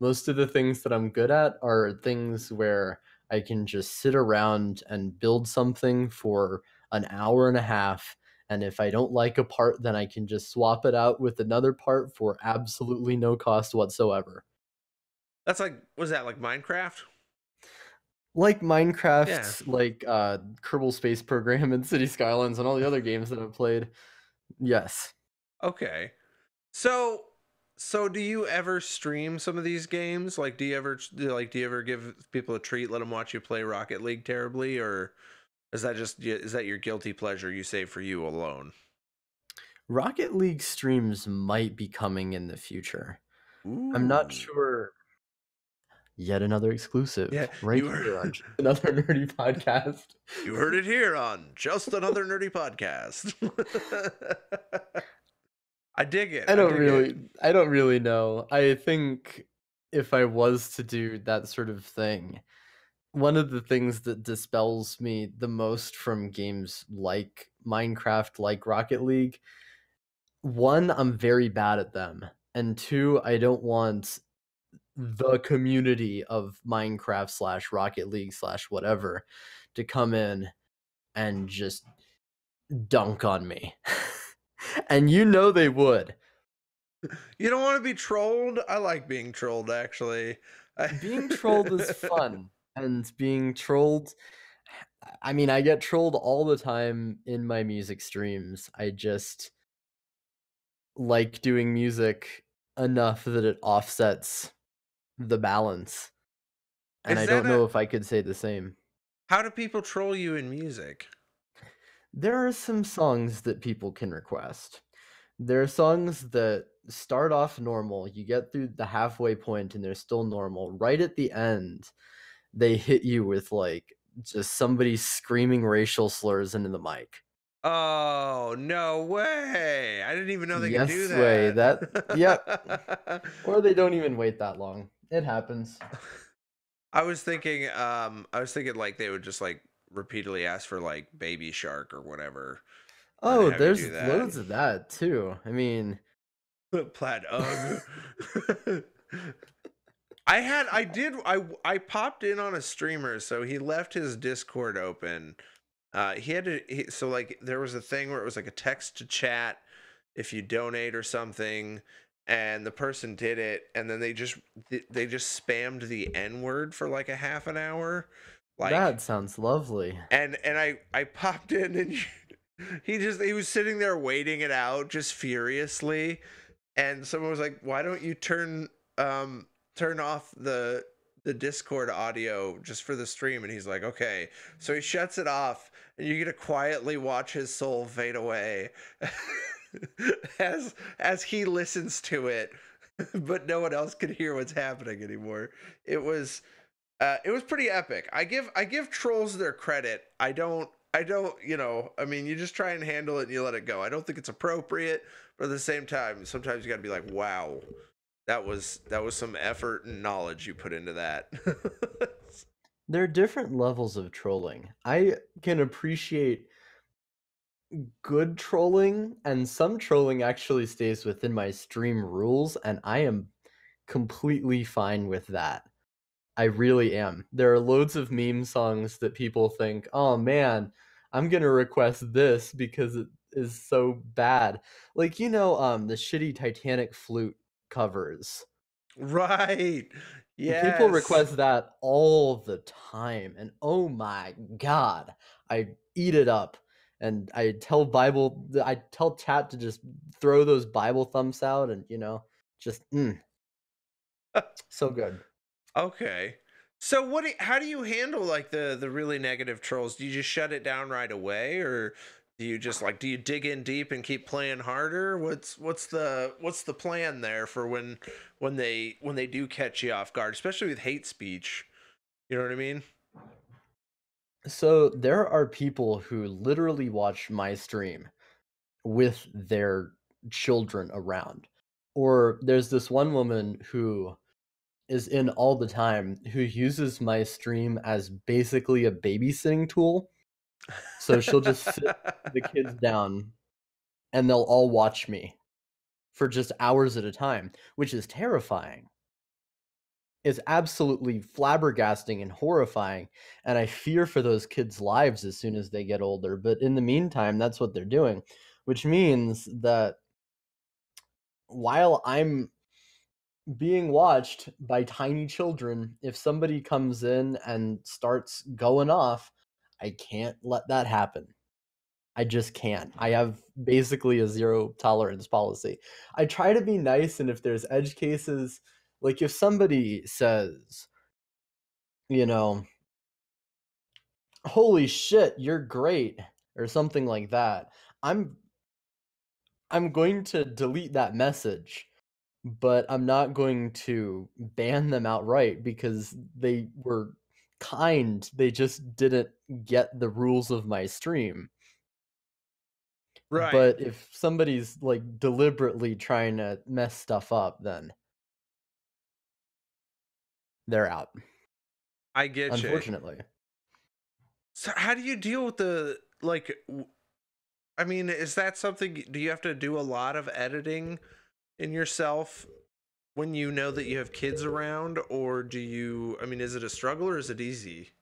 [SPEAKER 2] Most of the things that I'm good at are things where I can just sit around and build something for an hour and a half. And if I don't like a part, then I can just swap it out with another part for absolutely no cost whatsoever.
[SPEAKER 1] That's like, was that like Minecraft?
[SPEAKER 2] Like
[SPEAKER 1] Yeah.
[SPEAKER 2] Minecraft, like Kerbal Space Program and City Skylines and all the other games that I've played. Yes.
[SPEAKER 1] Okay. So, so do you ever stream some of these games? Like, do you ever give people a treat, let them watch you play Rocket League terribly, or is that your guilty pleasure you save for you alone?
[SPEAKER 2] Rocket League streams might be coming in the future. I'm not
[SPEAKER 1] Ooh,
[SPEAKER 2] sure. Yet another
[SPEAKER 1] yeah,
[SPEAKER 2] exclusive right here on Just Another Nerdy Podcast.
[SPEAKER 1] you heard it here on Just Another Nerdy Podcast. I dig it. I dig it.
[SPEAKER 2] I don't really know. I think if I was to do that sort of thing, one of the things that dispels me the most from games like Minecraft, like Rocket League, one, I'm very bad at them, and two, I don't want the community of Minecraft slash Rocket League slash whatever to come in and just dunk on me. And you know they would.
[SPEAKER 1] You don't want to be trolled. I like being trolled, actually.
[SPEAKER 2] Being trolled is fun, and being trolled, I mean, I get trolled all the time in my music streams. I just like doing music enough that it offsets the balance, and
[SPEAKER 1] Is
[SPEAKER 2] I
[SPEAKER 1] that
[SPEAKER 2] don't
[SPEAKER 1] a
[SPEAKER 2] know if I could say the same.
[SPEAKER 1] How do people troll you in music?
[SPEAKER 2] There are some songs that people can request. There are songs that start off normal, you get through the halfway point and they're still normal. Right at the end, they hit you with, like, just somebody screaming racial slurs into the mic.
[SPEAKER 1] Oh, no way. I didn't even know they could do
[SPEAKER 2] Yes way, that yep,
[SPEAKER 1] that.
[SPEAKER 2] or they don't even wait that long. It happens.
[SPEAKER 1] I was thinking like they would just like repeatedly ask for like Baby Shark or whatever and
[SPEAKER 2] Oh,
[SPEAKER 1] have you do
[SPEAKER 2] there's
[SPEAKER 1] that.
[SPEAKER 2] loads of that too. I mean,
[SPEAKER 1] Plaid Ugg. I popped in on a streamer, so he left his Discord open. So like there was a thing where it was like a text to chat if you donate or something, and the person did it, and then they just spammed the N word for like a half an hour, like,
[SPEAKER 2] that sounds lovely.
[SPEAKER 1] and I popped in and he was sitting there waiting it out just furiously, and someone was like, "Why don't you turn off the Discord audio just for the stream, and he's like, okay. So he shuts it off, and you get to quietly watch his soul fade away as he listens to it, but no one else can hear what's happening anymore. It was pretty epic. I give trolls their credit. I don't, I mean, you just try and handle it and you let it go. I don't think it's appropriate, but at the same time, sometimes you got to be like, wow, that was some effort and knowledge you put into that.
[SPEAKER 2] There are different levels of trolling. I can appreciate good trolling, and some trolling actually stays within my stream rules, and I am completely fine with that. I really am. There are loads of meme songs that people think, "Oh man, I'm gonna request this because it is so bad." Like, the shitty Titanic flute covers.
[SPEAKER 1] Right.
[SPEAKER 2] People
[SPEAKER 1] Yes.
[SPEAKER 2] request that all the time, and oh my god, I eat it up. And I tell chat to just throw those Bible thumbs out, and just so good.
[SPEAKER 1] Okay. So how do you handle like the really negative trolls? Do you just shut it down right away, or do you just like do you dig in deep and keep playing harder? What's the plan there for when they do catch you off guard, especially with hate speech? You know what I mean?
[SPEAKER 2] So there are people who literally watch my stream with their children around. Or there's this one woman who is in all the time who uses my stream as basically a babysitting tool. So she'll just sit the kids down and they'll all watch me for just hours at a time, which is terrifying. It's absolutely flabbergasting and horrifying, and I fear for those kids' lives as soon as they get older, but in the meantime, that's what they're doing, which means that while I'm being watched by tiny children, if somebody comes in and starts going off, I can't let that happen. I just can't. I have basically a zero tolerance policy. I try to be nice, and if there's edge cases, like if somebody says, you know, "Holy shit, you're great," or something like that, I'm I'm going to delete that message, but I'm not going to ban them outright because they were kind. They just didn't get the rules of my stream.
[SPEAKER 1] Right.
[SPEAKER 2] But if somebody's like deliberately trying to mess stuff up, then they're out.
[SPEAKER 1] I get you.
[SPEAKER 2] Unfortunately.
[SPEAKER 1] So how do you deal with the like? I mean, is that something? Do you have to do a lot of editing in yourself when you know that you have kids around, or do you? I mean, is it a struggle or is it easy?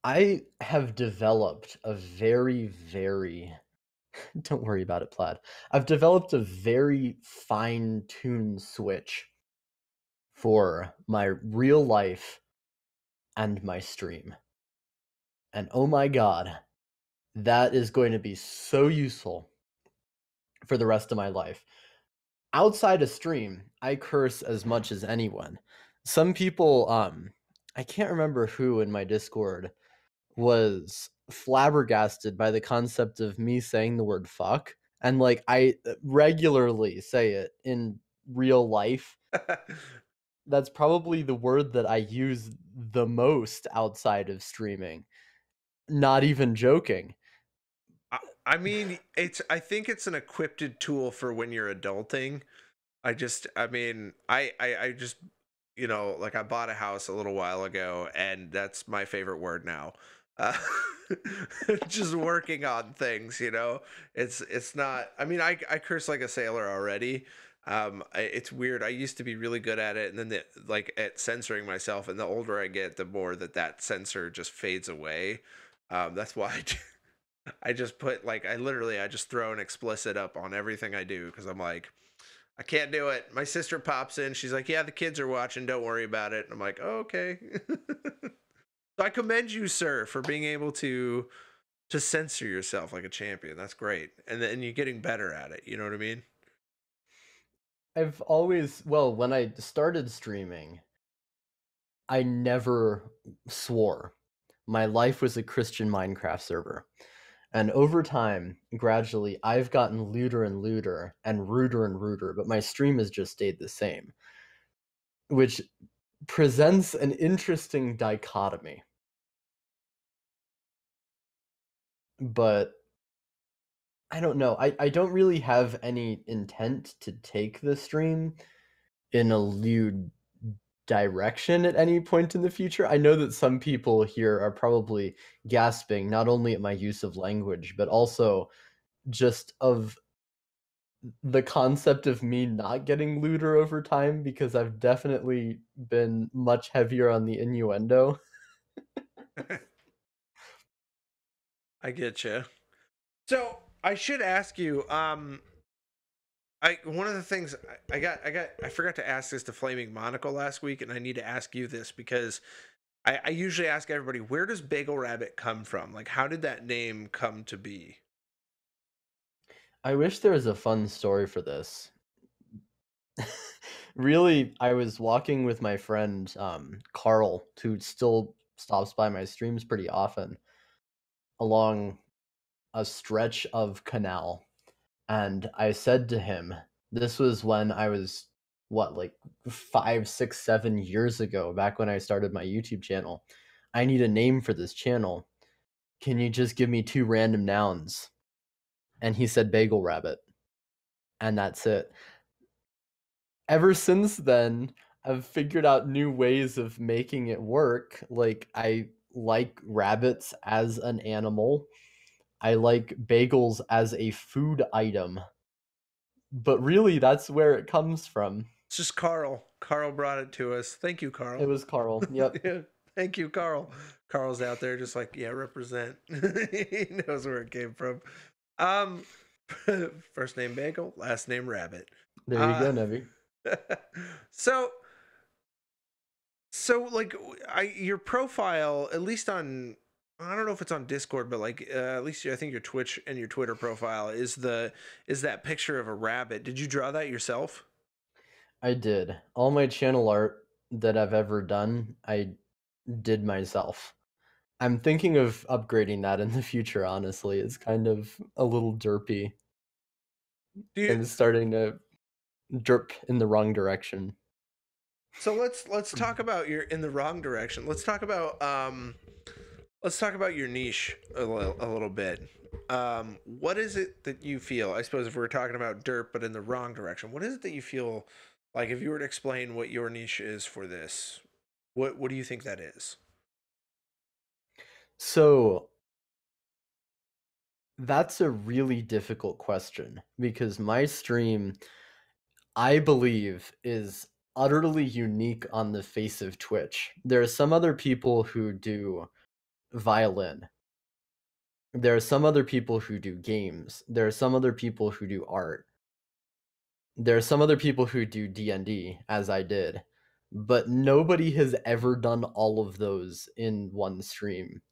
[SPEAKER 2] I have developed a very, very don't worry about it, Plaid. I've developed a very fine-tuned switch for my real life and my stream. And oh my god, that is going to be so useful for the rest of my life. Outside of stream, I curse as much as anyone. Some people, I can't remember who in my Discord was flabbergasted by the concept of me saying the word fuck. And like, I regularly say it in real life. That's probably the word that I use the most outside of streaming. Not even joking.
[SPEAKER 1] I mean, I think it's an equipped tool for when you're adulting. I mean, I just, like I bought a house a little while ago, and that's my favorite word now. Uh, just working on things, it's not. I mean, I curse like a sailor already. It's weird. I used to be really good at it, and then like at censoring myself. And the older I get, the more that censor just fades away. That's why I just put like I just throw an explicit up on everything I do because I'm like, I can't do it. My sister pops in. She's like, "Yeah, the kids are watching. Don't worry about it." And I'm like, oh, "Okay." So I commend you, sir, for being able to censor yourself like a champion. That's great, and then you're getting better at it. You know what I mean?
[SPEAKER 2] I've always well, when I started streaming, I never swore. My life was a Christian Minecraft server. And over time, gradually, I've gotten lewder and ruder, but my stream has just stayed the same, which presents an interesting dichotomy. But I don't know. I don't really have any intent to take the stream in a lewd direction at any point in the future. I know that some people here are probably gasping not only at my use of language, but also just of the concept of me not getting lewder over time because I've definitely been much heavier on the innuendo.
[SPEAKER 1] I get you. So I should ask you. I one of the things I forgot to ask this to Flaming Monaco last week, and I need to ask you this because I usually ask everybody, where does Bagel Rabbit come from? Like, how did that name come to be?
[SPEAKER 2] I wish there was a fun story for this. Really, I was walking with my friend Carl, who still stops by my streams pretty often, along a stretch of canal. And I said to him, this was when I was, what, like 5, 6, 7 years ago, back when I started my YouTube channel. I need a name for this channel. Can you just give me two random nouns? And he said Bagel Rabbit. And that's it. Ever since then, I've figured out new ways of making it work. Like, I like rabbits as an animal. I like bagels as a food item. But really, that's where it comes from.
[SPEAKER 1] It's just Carl. Carl brought it to us. Thank you,
[SPEAKER 2] It
[SPEAKER 1] Carl.
[SPEAKER 2] was Carl. Yep.
[SPEAKER 1] Yeah, thank you, Carl. Carl's out there just like, yeah, represent. He knows where it came from. Um, first name Bagel, last name Rabbit.
[SPEAKER 2] There you
[SPEAKER 1] Uh,
[SPEAKER 2] go, Nevi.
[SPEAKER 1] so like your profile, at least on, I don't know if it's on Discord, but like at least I think your Twitch and your Twitter profile is that picture of a rabbit. Did you draw that yourself?
[SPEAKER 2] I did. All my channel art that I've ever done, I did myself. I'm thinking of upgrading that in the future, honestly. It's kind of a little derpy
[SPEAKER 1] Do you,
[SPEAKER 2] and it's starting to derp in the wrong direction.
[SPEAKER 1] so let's talk about your in the wrong direction. Let's talk about your niche a little bit. What is it that you feel? I suppose if we're talking about dirt, but in the wrong direction, what is it that you feel like if you were to explain what your niche is for this? What do you think that is?
[SPEAKER 2] So, that's a really difficult question because my stream, I believe, is utterly unique on the face of Twitch. There are some other people who do violin. There are some other people who do games. There are some other people who do art. There are some other people who do D&D, as I did. But nobody has ever done all of those in one stream,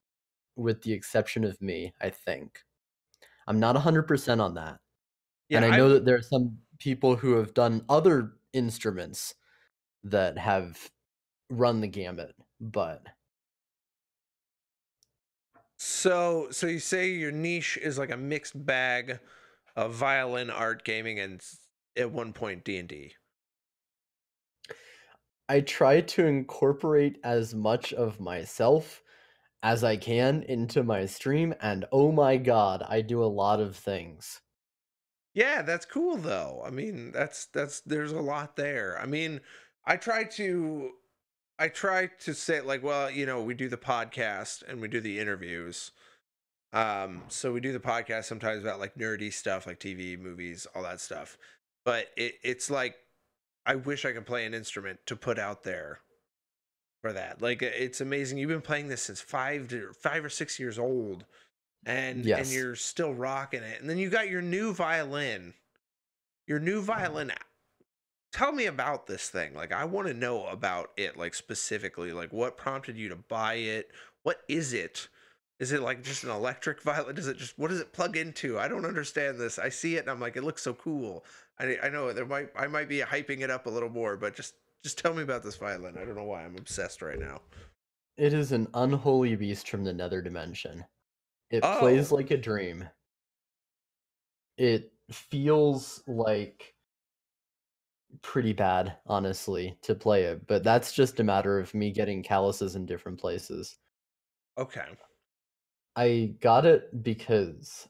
[SPEAKER 2] with the exception of me, I think. I'm not 100% on that. And
[SPEAKER 1] Yeah,
[SPEAKER 2] I know that there are some people who have done other instruments that have run the gamut, but
[SPEAKER 1] so you say your niche is like a mixed bag of violin, art, gaming, and at one point D&D.
[SPEAKER 2] I try to incorporate as much of myself as I can into my stream, and oh my god, I do a lot of things.
[SPEAKER 1] Yeah, that's cool though. I mean, that's there's a lot there. I mean, I try to I try to say like, well, we do the podcast and we do the interviews. So we do the podcast sometimes about like nerdy stuff like TV, movies, all that stuff. But it's like I wish I could play an instrument to put out there for that. Like it's amazing. You've been playing this since 5 or 6 years old, and
[SPEAKER 2] Yes.
[SPEAKER 1] you're still rocking it. And then you got your new violin. Your new violin. Tell me about this thing. Like I want to know about it, like specifically. Like what prompted you to buy it? What is it? Is it like just an electric violin? Does it just, what does it plug into? I don't understand this. I see it and I'm like, it looks so cool. I know I might be hyping it up a little more, but just tell me about this violin. I don't know why I'm obsessed right now.
[SPEAKER 2] It is an unholy beast from the nether dimension. It plays
[SPEAKER 1] Oh,
[SPEAKER 2] like a dream. It feels like pretty bad, honestly, to play it, but that's just a matter of me getting calluses in different places.
[SPEAKER 1] okay.
[SPEAKER 2] I got it because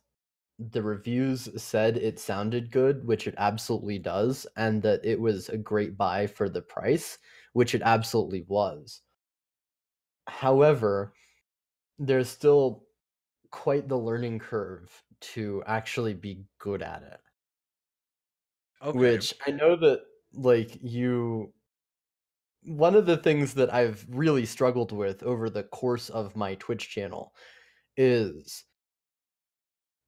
[SPEAKER 2] the reviews said it sounded good, which it absolutely does, and that it was a great buy for the price, which it absolutely was. However, there's still quite the learning curve to actually be good at it,
[SPEAKER 1] Okay.
[SPEAKER 2] which I know that, like, you one of the things that I've really struggled with over the course of my Twitch channel is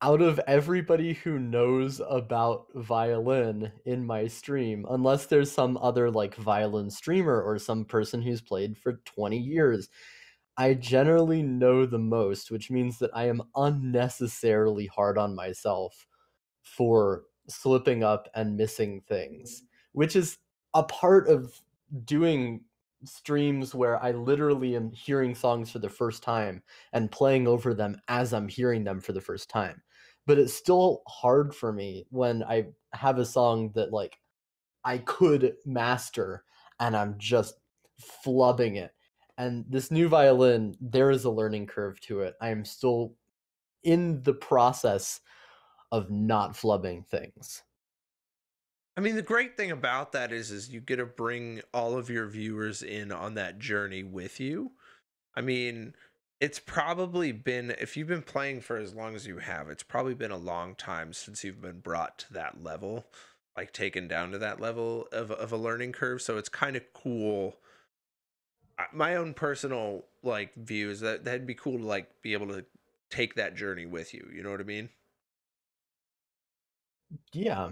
[SPEAKER 2] out of everybody who knows about violin in my stream, unless there's some other like violin streamer or some person who's played for 20 years, I generally know the most, which means that I am unnecessarily hard on myself for slipping up and missing things, which is a part of doing streams where I literally am hearing songs for the first time and playing over them as I'm hearing them for the first time. But it's still hard for me when I have a song that like I could master and I'm just flubbing it. And this new violin, there is a learning curve to it. I am still in the process of not flubbing things.
[SPEAKER 1] I mean, the great thing about that is you get to bring all of your viewers in on that journey with you. I mean, it's probably been, if you've been playing for as long as you have, it's probably been a long time since you've been brought to that level, like taken down to that level of a learning curve. So it's kind of cool. My own personal like view is that that'd be cool to like be able to take that journey with you. You know what I mean?
[SPEAKER 2] Yeah.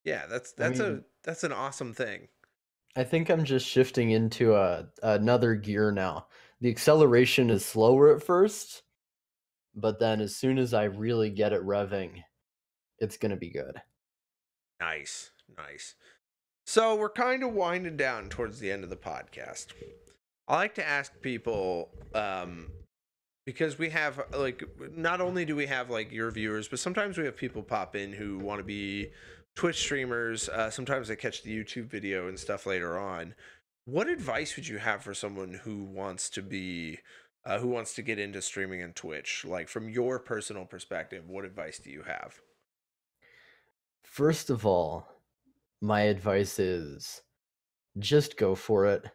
[SPEAKER 1] Yeah,
[SPEAKER 2] I mean,
[SPEAKER 1] that's an awesome thing.
[SPEAKER 2] I think I'm just shifting into a another gear now. The acceleration is slower at first, but then as soon as I really get it revving, it's gonna be good.
[SPEAKER 1] Nice, nice. So we're kind of winding down towards the end of the podcast. I like to ask people, because we have like, not only do we have like your viewers, but sometimes we have people pop in who want to be Twitch streamers. Sometimes they catch the YouTube video and stuff later on. What advice would you have for someone who wants to get into streaming and Twitch? Like from your personal perspective, what advice do you have?
[SPEAKER 2] First of all, my advice is just go for it.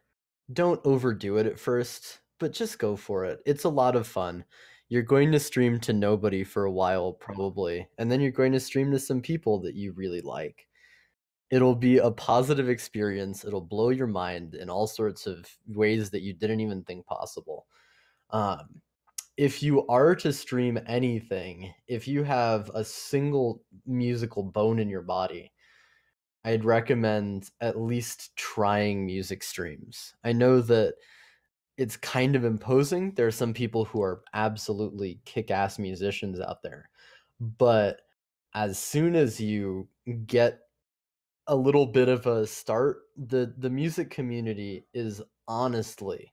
[SPEAKER 2] Don't overdo it at first, but just go for it. It's a lot of fun. You're going to stream to nobody for a while, probably, and then you're going to stream to some people that you really like. It'll be a positive experience. It'll blow your mind in all sorts of ways that you didn't even think possible. Um, if you are to stream anything, if you have a single musical bone in your body, I'd recommend at least trying music streams. I know that it's kind of imposing. There are some people who are absolutely kick-ass musicians out there. But as soon as you get a little bit of a start, the music community is honestly,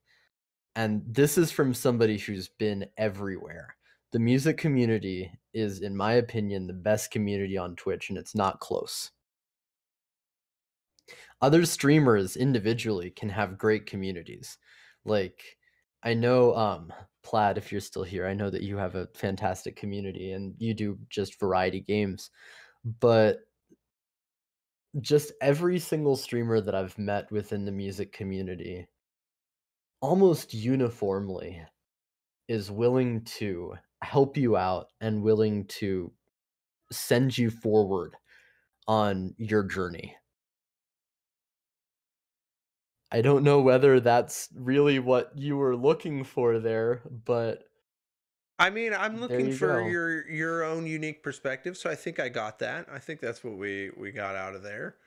[SPEAKER 2] and this is from somebody who's been everywhere. The music community is, in my opinion, the best community on Twitch, and it's not close. Other streamers individually can have great communities. Like I know Plaid, if you're still here, I know that you have a fantastic community and you do just variety games. But just every single streamer that I've met within the music community almost uniformly is willing to help you out and willing to send you forward on your journey. I don't know whether that's really what you were looking for there, but
[SPEAKER 1] I mean, I'm
[SPEAKER 2] there
[SPEAKER 1] looking
[SPEAKER 2] you
[SPEAKER 1] for
[SPEAKER 2] go.
[SPEAKER 1] your own unique perspective, so I think I got that. I think that's what we got out of there.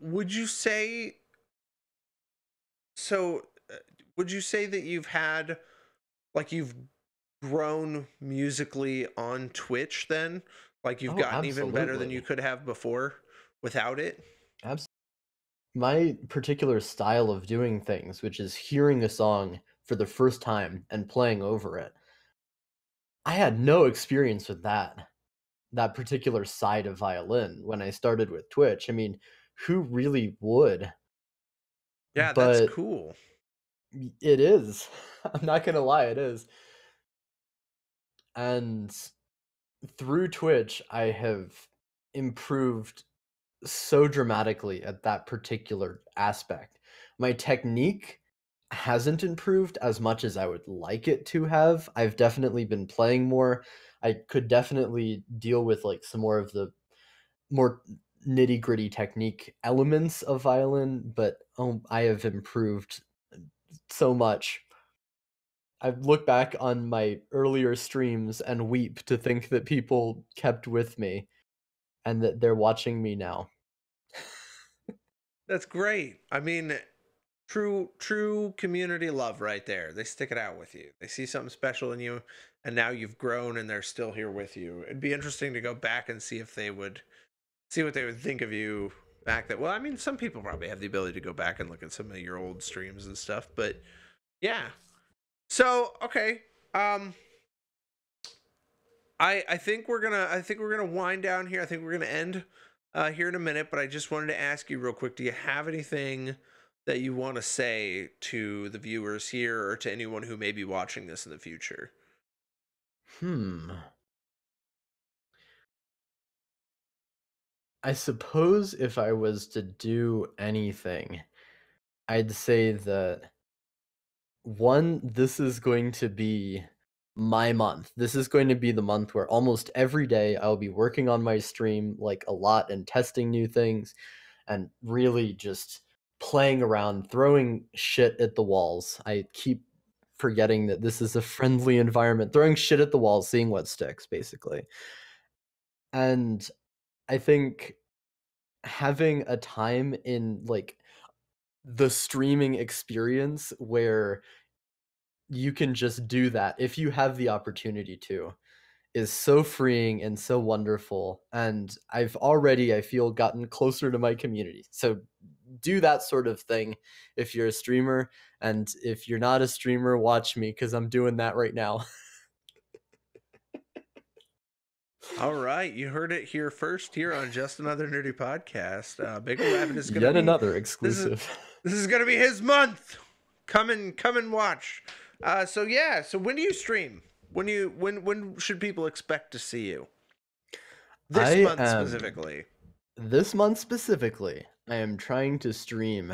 [SPEAKER 1] Would you say so? Would you say that you've had like you've grown musically on Twitch then? Like you've
[SPEAKER 2] Oh,
[SPEAKER 1] gotten even better than you
[SPEAKER 2] absolutely.
[SPEAKER 1] could have before without it?
[SPEAKER 2] Abs My particular style of doing things, which is hearing a song for the first time and playing over it, I had no experience with that particular side of violin when I started with Twitch. I mean, who really would?
[SPEAKER 1] Yeah, that's
[SPEAKER 2] But
[SPEAKER 1] cool.
[SPEAKER 2] it is. I'm not gonna lie, it is. And through Twitch, I have improved so dramatically at that particular aspect. My technique hasn't improved as much as I would like it to have. I've definitely been playing more. I could definitely deal with like some more of the more nitty-gritty technique elements of violin, but I have improved so much. I look back on my earlier streams and weep to think that people kept with me and that they're watching me now.
[SPEAKER 1] That's great. I mean, true community love right there. They stick it out with you. They see something special in you, and now you've grown and they're still here with you. It'd be interesting to go back and see if they would see what they would think of you back then. Well, I mean, some people probably have the ability to go back and look at some of your old streams and stuff, but yeah. So, okay. Um I think we're gonna wind down here. I think we're gonna end here in a minute, but I just wanted to ask you real quick, do you have anything that you want to say to the viewers here or to anyone who may be watching this in the future?
[SPEAKER 2] Hmm. I suppose if I was to do anything, I'd say that one, this is going to be my month. This is going to be the month where almost every day I'll be working on my stream like a lot and testing new things and really just playing around, throwing shit at the walls. I keep forgetting that this is a friendly environment, throwing shit at the walls, seeing what sticks, basically. And I think having a time in like the streaming experience where you can just do that if you have the opportunity to is so freeing and so wonderful, and I've already, I feel, gotten closer to my community. So do that sort of thing if you're a streamer, and if you're not a streamer, watch me because I'm doing that right now.
[SPEAKER 1] All right, you heard it here first here on Just Another Nerdy Podcast. Bagel Rabbit is gonna
[SPEAKER 2] Yet
[SPEAKER 1] be
[SPEAKER 2] another
[SPEAKER 1] this is
[SPEAKER 2] exclusive.
[SPEAKER 1] this is gonna be his month. Come and watch. So yeah, so when do you stream? When should people expect to see you? This
[SPEAKER 2] I
[SPEAKER 1] month
[SPEAKER 2] am
[SPEAKER 1] specifically.
[SPEAKER 2] This month specifically, I am trying to stream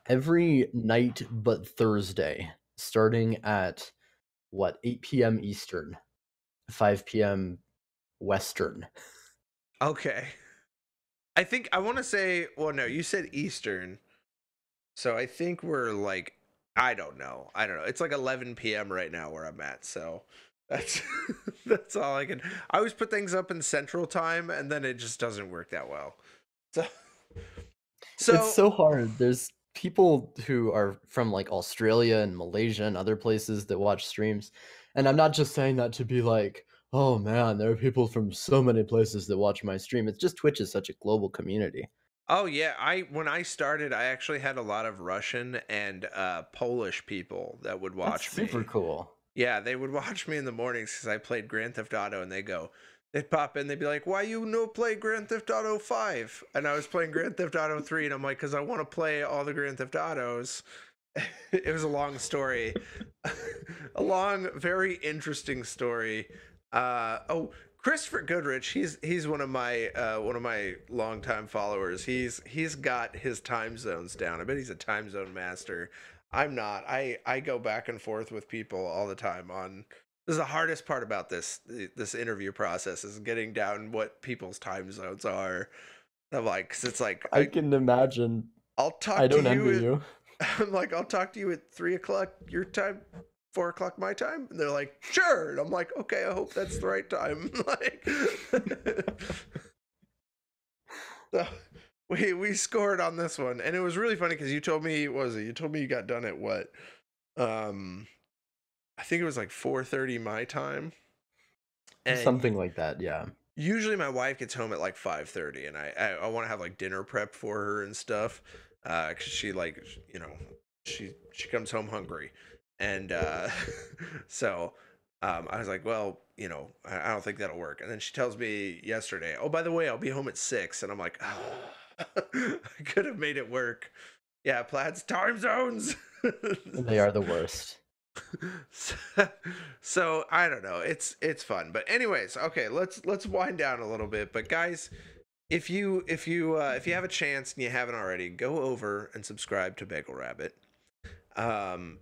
[SPEAKER 2] every night but Thursday, starting at what, 8 p.m. Eastern, 5 p.m. Western.
[SPEAKER 1] Okay. I think I want to say, well, no, you said Eastern. So I think we're like, I don't know. I don't know. It's like 11 p.m. right now where I'm at. So that's that's all I can. I always put things up in Central Time, and then it just doesn't work that well. So
[SPEAKER 2] It's
[SPEAKER 1] so
[SPEAKER 2] so hard. There's people who are from like Australia and Malaysia and other places that watch streams. And I'm not just saying that to be like, oh man, there are people from so many places that watch my stream. It's just Twitch is such a global community.
[SPEAKER 1] oh yeah, I when I started, I actually had a lot of Russian and Polish people that would
[SPEAKER 2] That's
[SPEAKER 1] watch
[SPEAKER 2] super
[SPEAKER 1] me.
[SPEAKER 2] cool.
[SPEAKER 1] Yeah, they would watch me in the mornings because I played Grand Theft Auto, and they'd pop in, they'd be like, "Why you no play Grand Theft Auto 5?" And I was playing Grand Theft Auto 3, and I'm like, "Cause I want to play all the Grand Theft Autos." It was a long story, a long, very interesting story. Oh, Christopher Goodrich, he's one of my longtime followers. He's got his time zones down. I bet he's a time zone master. I'm not. I go back and forth with people all the time on. This is the hardest part about this interview process is getting down what people's time zones are. I'm like, 'cause it's like
[SPEAKER 2] I can imagine.
[SPEAKER 1] I'll
[SPEAKER 2] I
[SPEAKER 1] talk to
[SPEAKER 2] don't
[SPEAKER 1] you
[SPEAKER 2] envy
[SPEAKER 1] at
[SPEAKER 2] you.
[SPEAKER 1] I'm like, I'll talk to you at 3 o'clock your time, 4 o'clock my time, and they're like, sure. And I'm like, okay, I hope that's the right time. Like, so we scored on this one, and it was really funny because you told me, what was it? You told me you got done at what? Um, I think it was like 4:30 my time. And
[SPEAKER 2] Something like that, yeah.
[SPEAKER 1] usually my wife gets home at like 5:30, and I want to have like dinner prep for her and stuff, because she like, you know, she comes home hungry, and so I was like, well, you know, I don't think that'll work. And then she tells me yesterday, oh, by the way, I'll be home at 6, and I'm like, oh, I could have made it work. Yeah, Plaid's time zones.
[SPEAKER 2] They are the worst.
[SPEAKER 1] so, so I don't know. It's fun, but anyways, okay. Let's wind down a little bit. But guys, if you have a chance and you haven't already, go over and subscribe to Bagel Rabbit.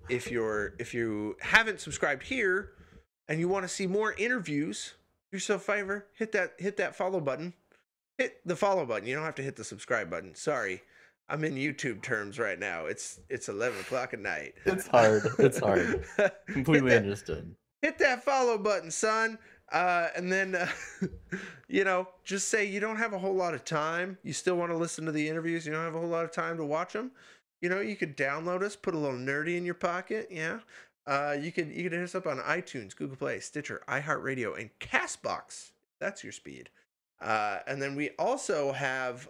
[SPEAKER 1] If you haven't subscribed here and you want to see more interviews, do yourself a favor, hit that follow button. Hit the follow button. You don't have to hit the subscribe button. Sorry. I'm in YouTube terms right now. It's 11 o'clock at night.
[SPEAKER 2] It's hard. It's hard. Completely understood.
[SPEAKER 1] Hit that follow button, son. And then, you know, just say you don't have a whole lot of time. You still want to listen to the interviews. You don't have a whole lot of time to watch them. You know, you could download us, put a little nerdy in your pocket. Yeah. You could hit us up on iTunes, Google Play, Stitcher, iHeartRadio, and Castbox. That's your speed. And then we also have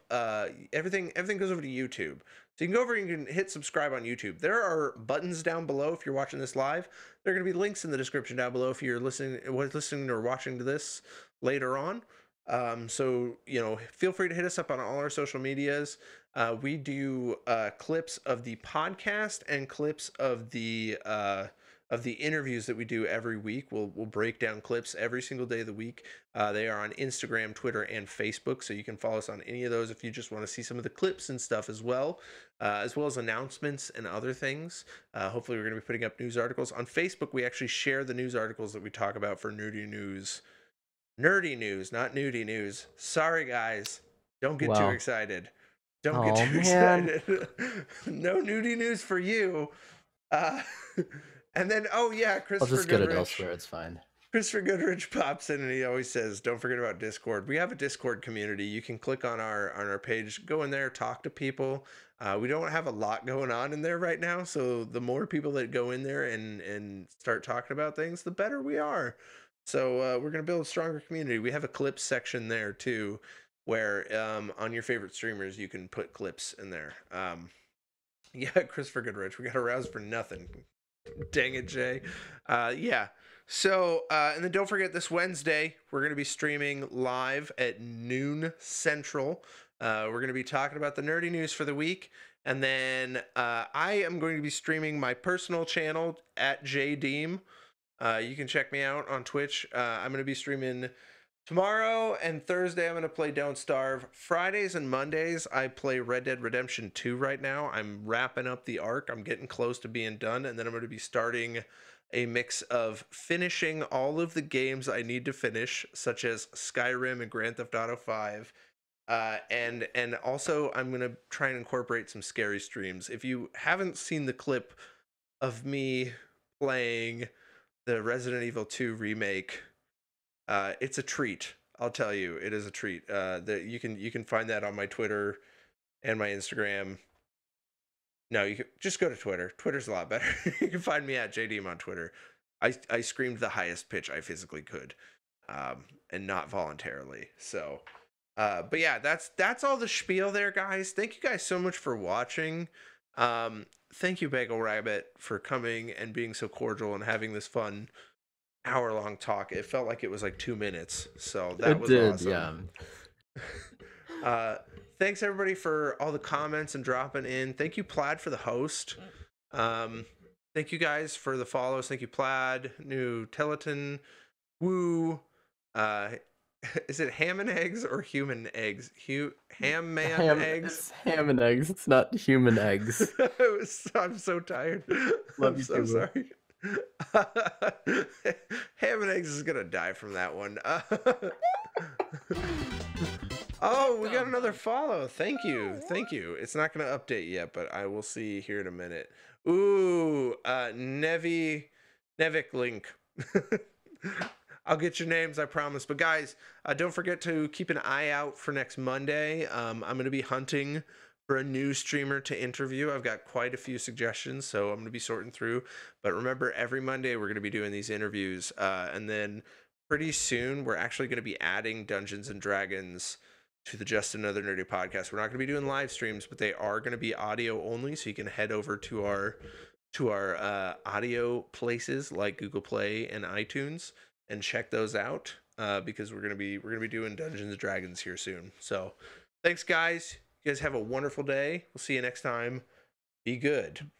[SPEAKER 1] everything goes over to YouTube. So you can go over and you can hit subscribe on YouTube. There are buttons down below if you're watching this live. There are going to be links in the description down below if you're listening or watching to this later on. So, you know, feel free to hit us up on all our social medias. We do clips of the podcast and clips of the interviews that we do every week. We'll break down clips every single day of the week. They are on Instagram, Twitter, and Facebook, so you can follow us on any of those if you just want to see some of the clips and stuff as well as announcements and other things. Hopefully we're going to be putting up news articles. On Facebook, we actually share the news articles that we talk about for nerdy news. Nerdy news, not nudie news. Sorry, guys. Don't get too excited. Don't get too excited. No nudie news for you. And then, oh yeah, Christopher
[SPEAKER 2] I'll just
[SPEAKER 1] Goodrich.
[SPEAKER 2] get it elsewhere. It's fine.
[SPEAKER 1] Christopher Goodrich pops in and he always says, "Don't forget about Discord." We have a Discord community. You can click on our page, go in there, talk to people. We don't have a lot going on in there right now, so the more people that go in there and start talking about things, the better we are. So we're gonna build a stronger community. We have a clips section there too, where on your favorite streamers you can put clips in there. Yeah, Christopher Goodrich, we got aroused for nothing. Dang it, Jay. Yeah. So, and then don't forget this Wednesday, we're going to be streaming live at noon Central. We're going to be talking about the nerdy news for the week. And then I am going to be streaming my personal channel at Diehm. You can check me out on Twitch. I'm going to be streaming tomorrow and Thursday. I'm going to play Don't Starve. Fridays and Mondays, I play Red Dead Redemption 2 right now. I'm wrapping up the arc. I'm getting close to being done. And then I'm going to be starting a mix of finishing all of the games I need to finish, such as Skyrim and Grand Theft Auto 5. And also I'm going to try and incorporate some scary streams. If you haven't seen the clip of me playing the Resident Evil 2 remake, it's a treat. I'll tell you, it is a treat. That you can find that on my Twitter and my Instagram. No, you can just go to Twitter. Twitter's a lot better. You can find me at JDM on Twitter. I screamed the highest pitch I physically could, and not voluntarily. So, but yeah, that's all the spiel there, guys. Thank you guys so much for watching. Thank you, Bagel Rabbit, for coming and being so cordial and having this fun hour-long talk. It felt like it was like 2 minutes, so that was awesome. Yeah. Thanks everybody for all the comments and dropping in. Thank you, Plaid, for the host. Thank you guys for the follows. Thank you, Plaid, New Teleton, Woo. Is it ham and eggs or human eggs? Ham eggs?
[SPEAKER 2] It's ham and eggs. It's not human eggs.
[SPEAKER 1] I'm so tired.
[SPEAKER 2] Love
[SPEAKER 1] I'm
[SPEAKER 2] you
[SPEAKER 1] so
[SPEAKER 2] too,
[SPEAKER 1] sorry. Ham and eggs is gonna die from that one. Oh, we got another follow. Thank you. It's not gonna update yet, but I will see here in a minute. Ooh, Nevik Link. I'll get your names, I promise. But guys, don't forget to keep an eye out for next Monday. I'm gonna be hunting for a new streamer to interview. I've got quite a few suggestions, so I'm going to be sorting through. But remember, every Monday we're going to be doing these interviews, and then pretty soon we're actually going to be adding Dungeons and Dragons to the Just Another Nerdy podcast. We're not going to be doing live streams, but they are going to be audio only, so you can head over to our audio places like Google Play and iTunes and check those out, because we're gonna be doing Dungeons and Dragons here soon. So thanks, guys. You guys have a wonderful day. We'll see you next time. Be good.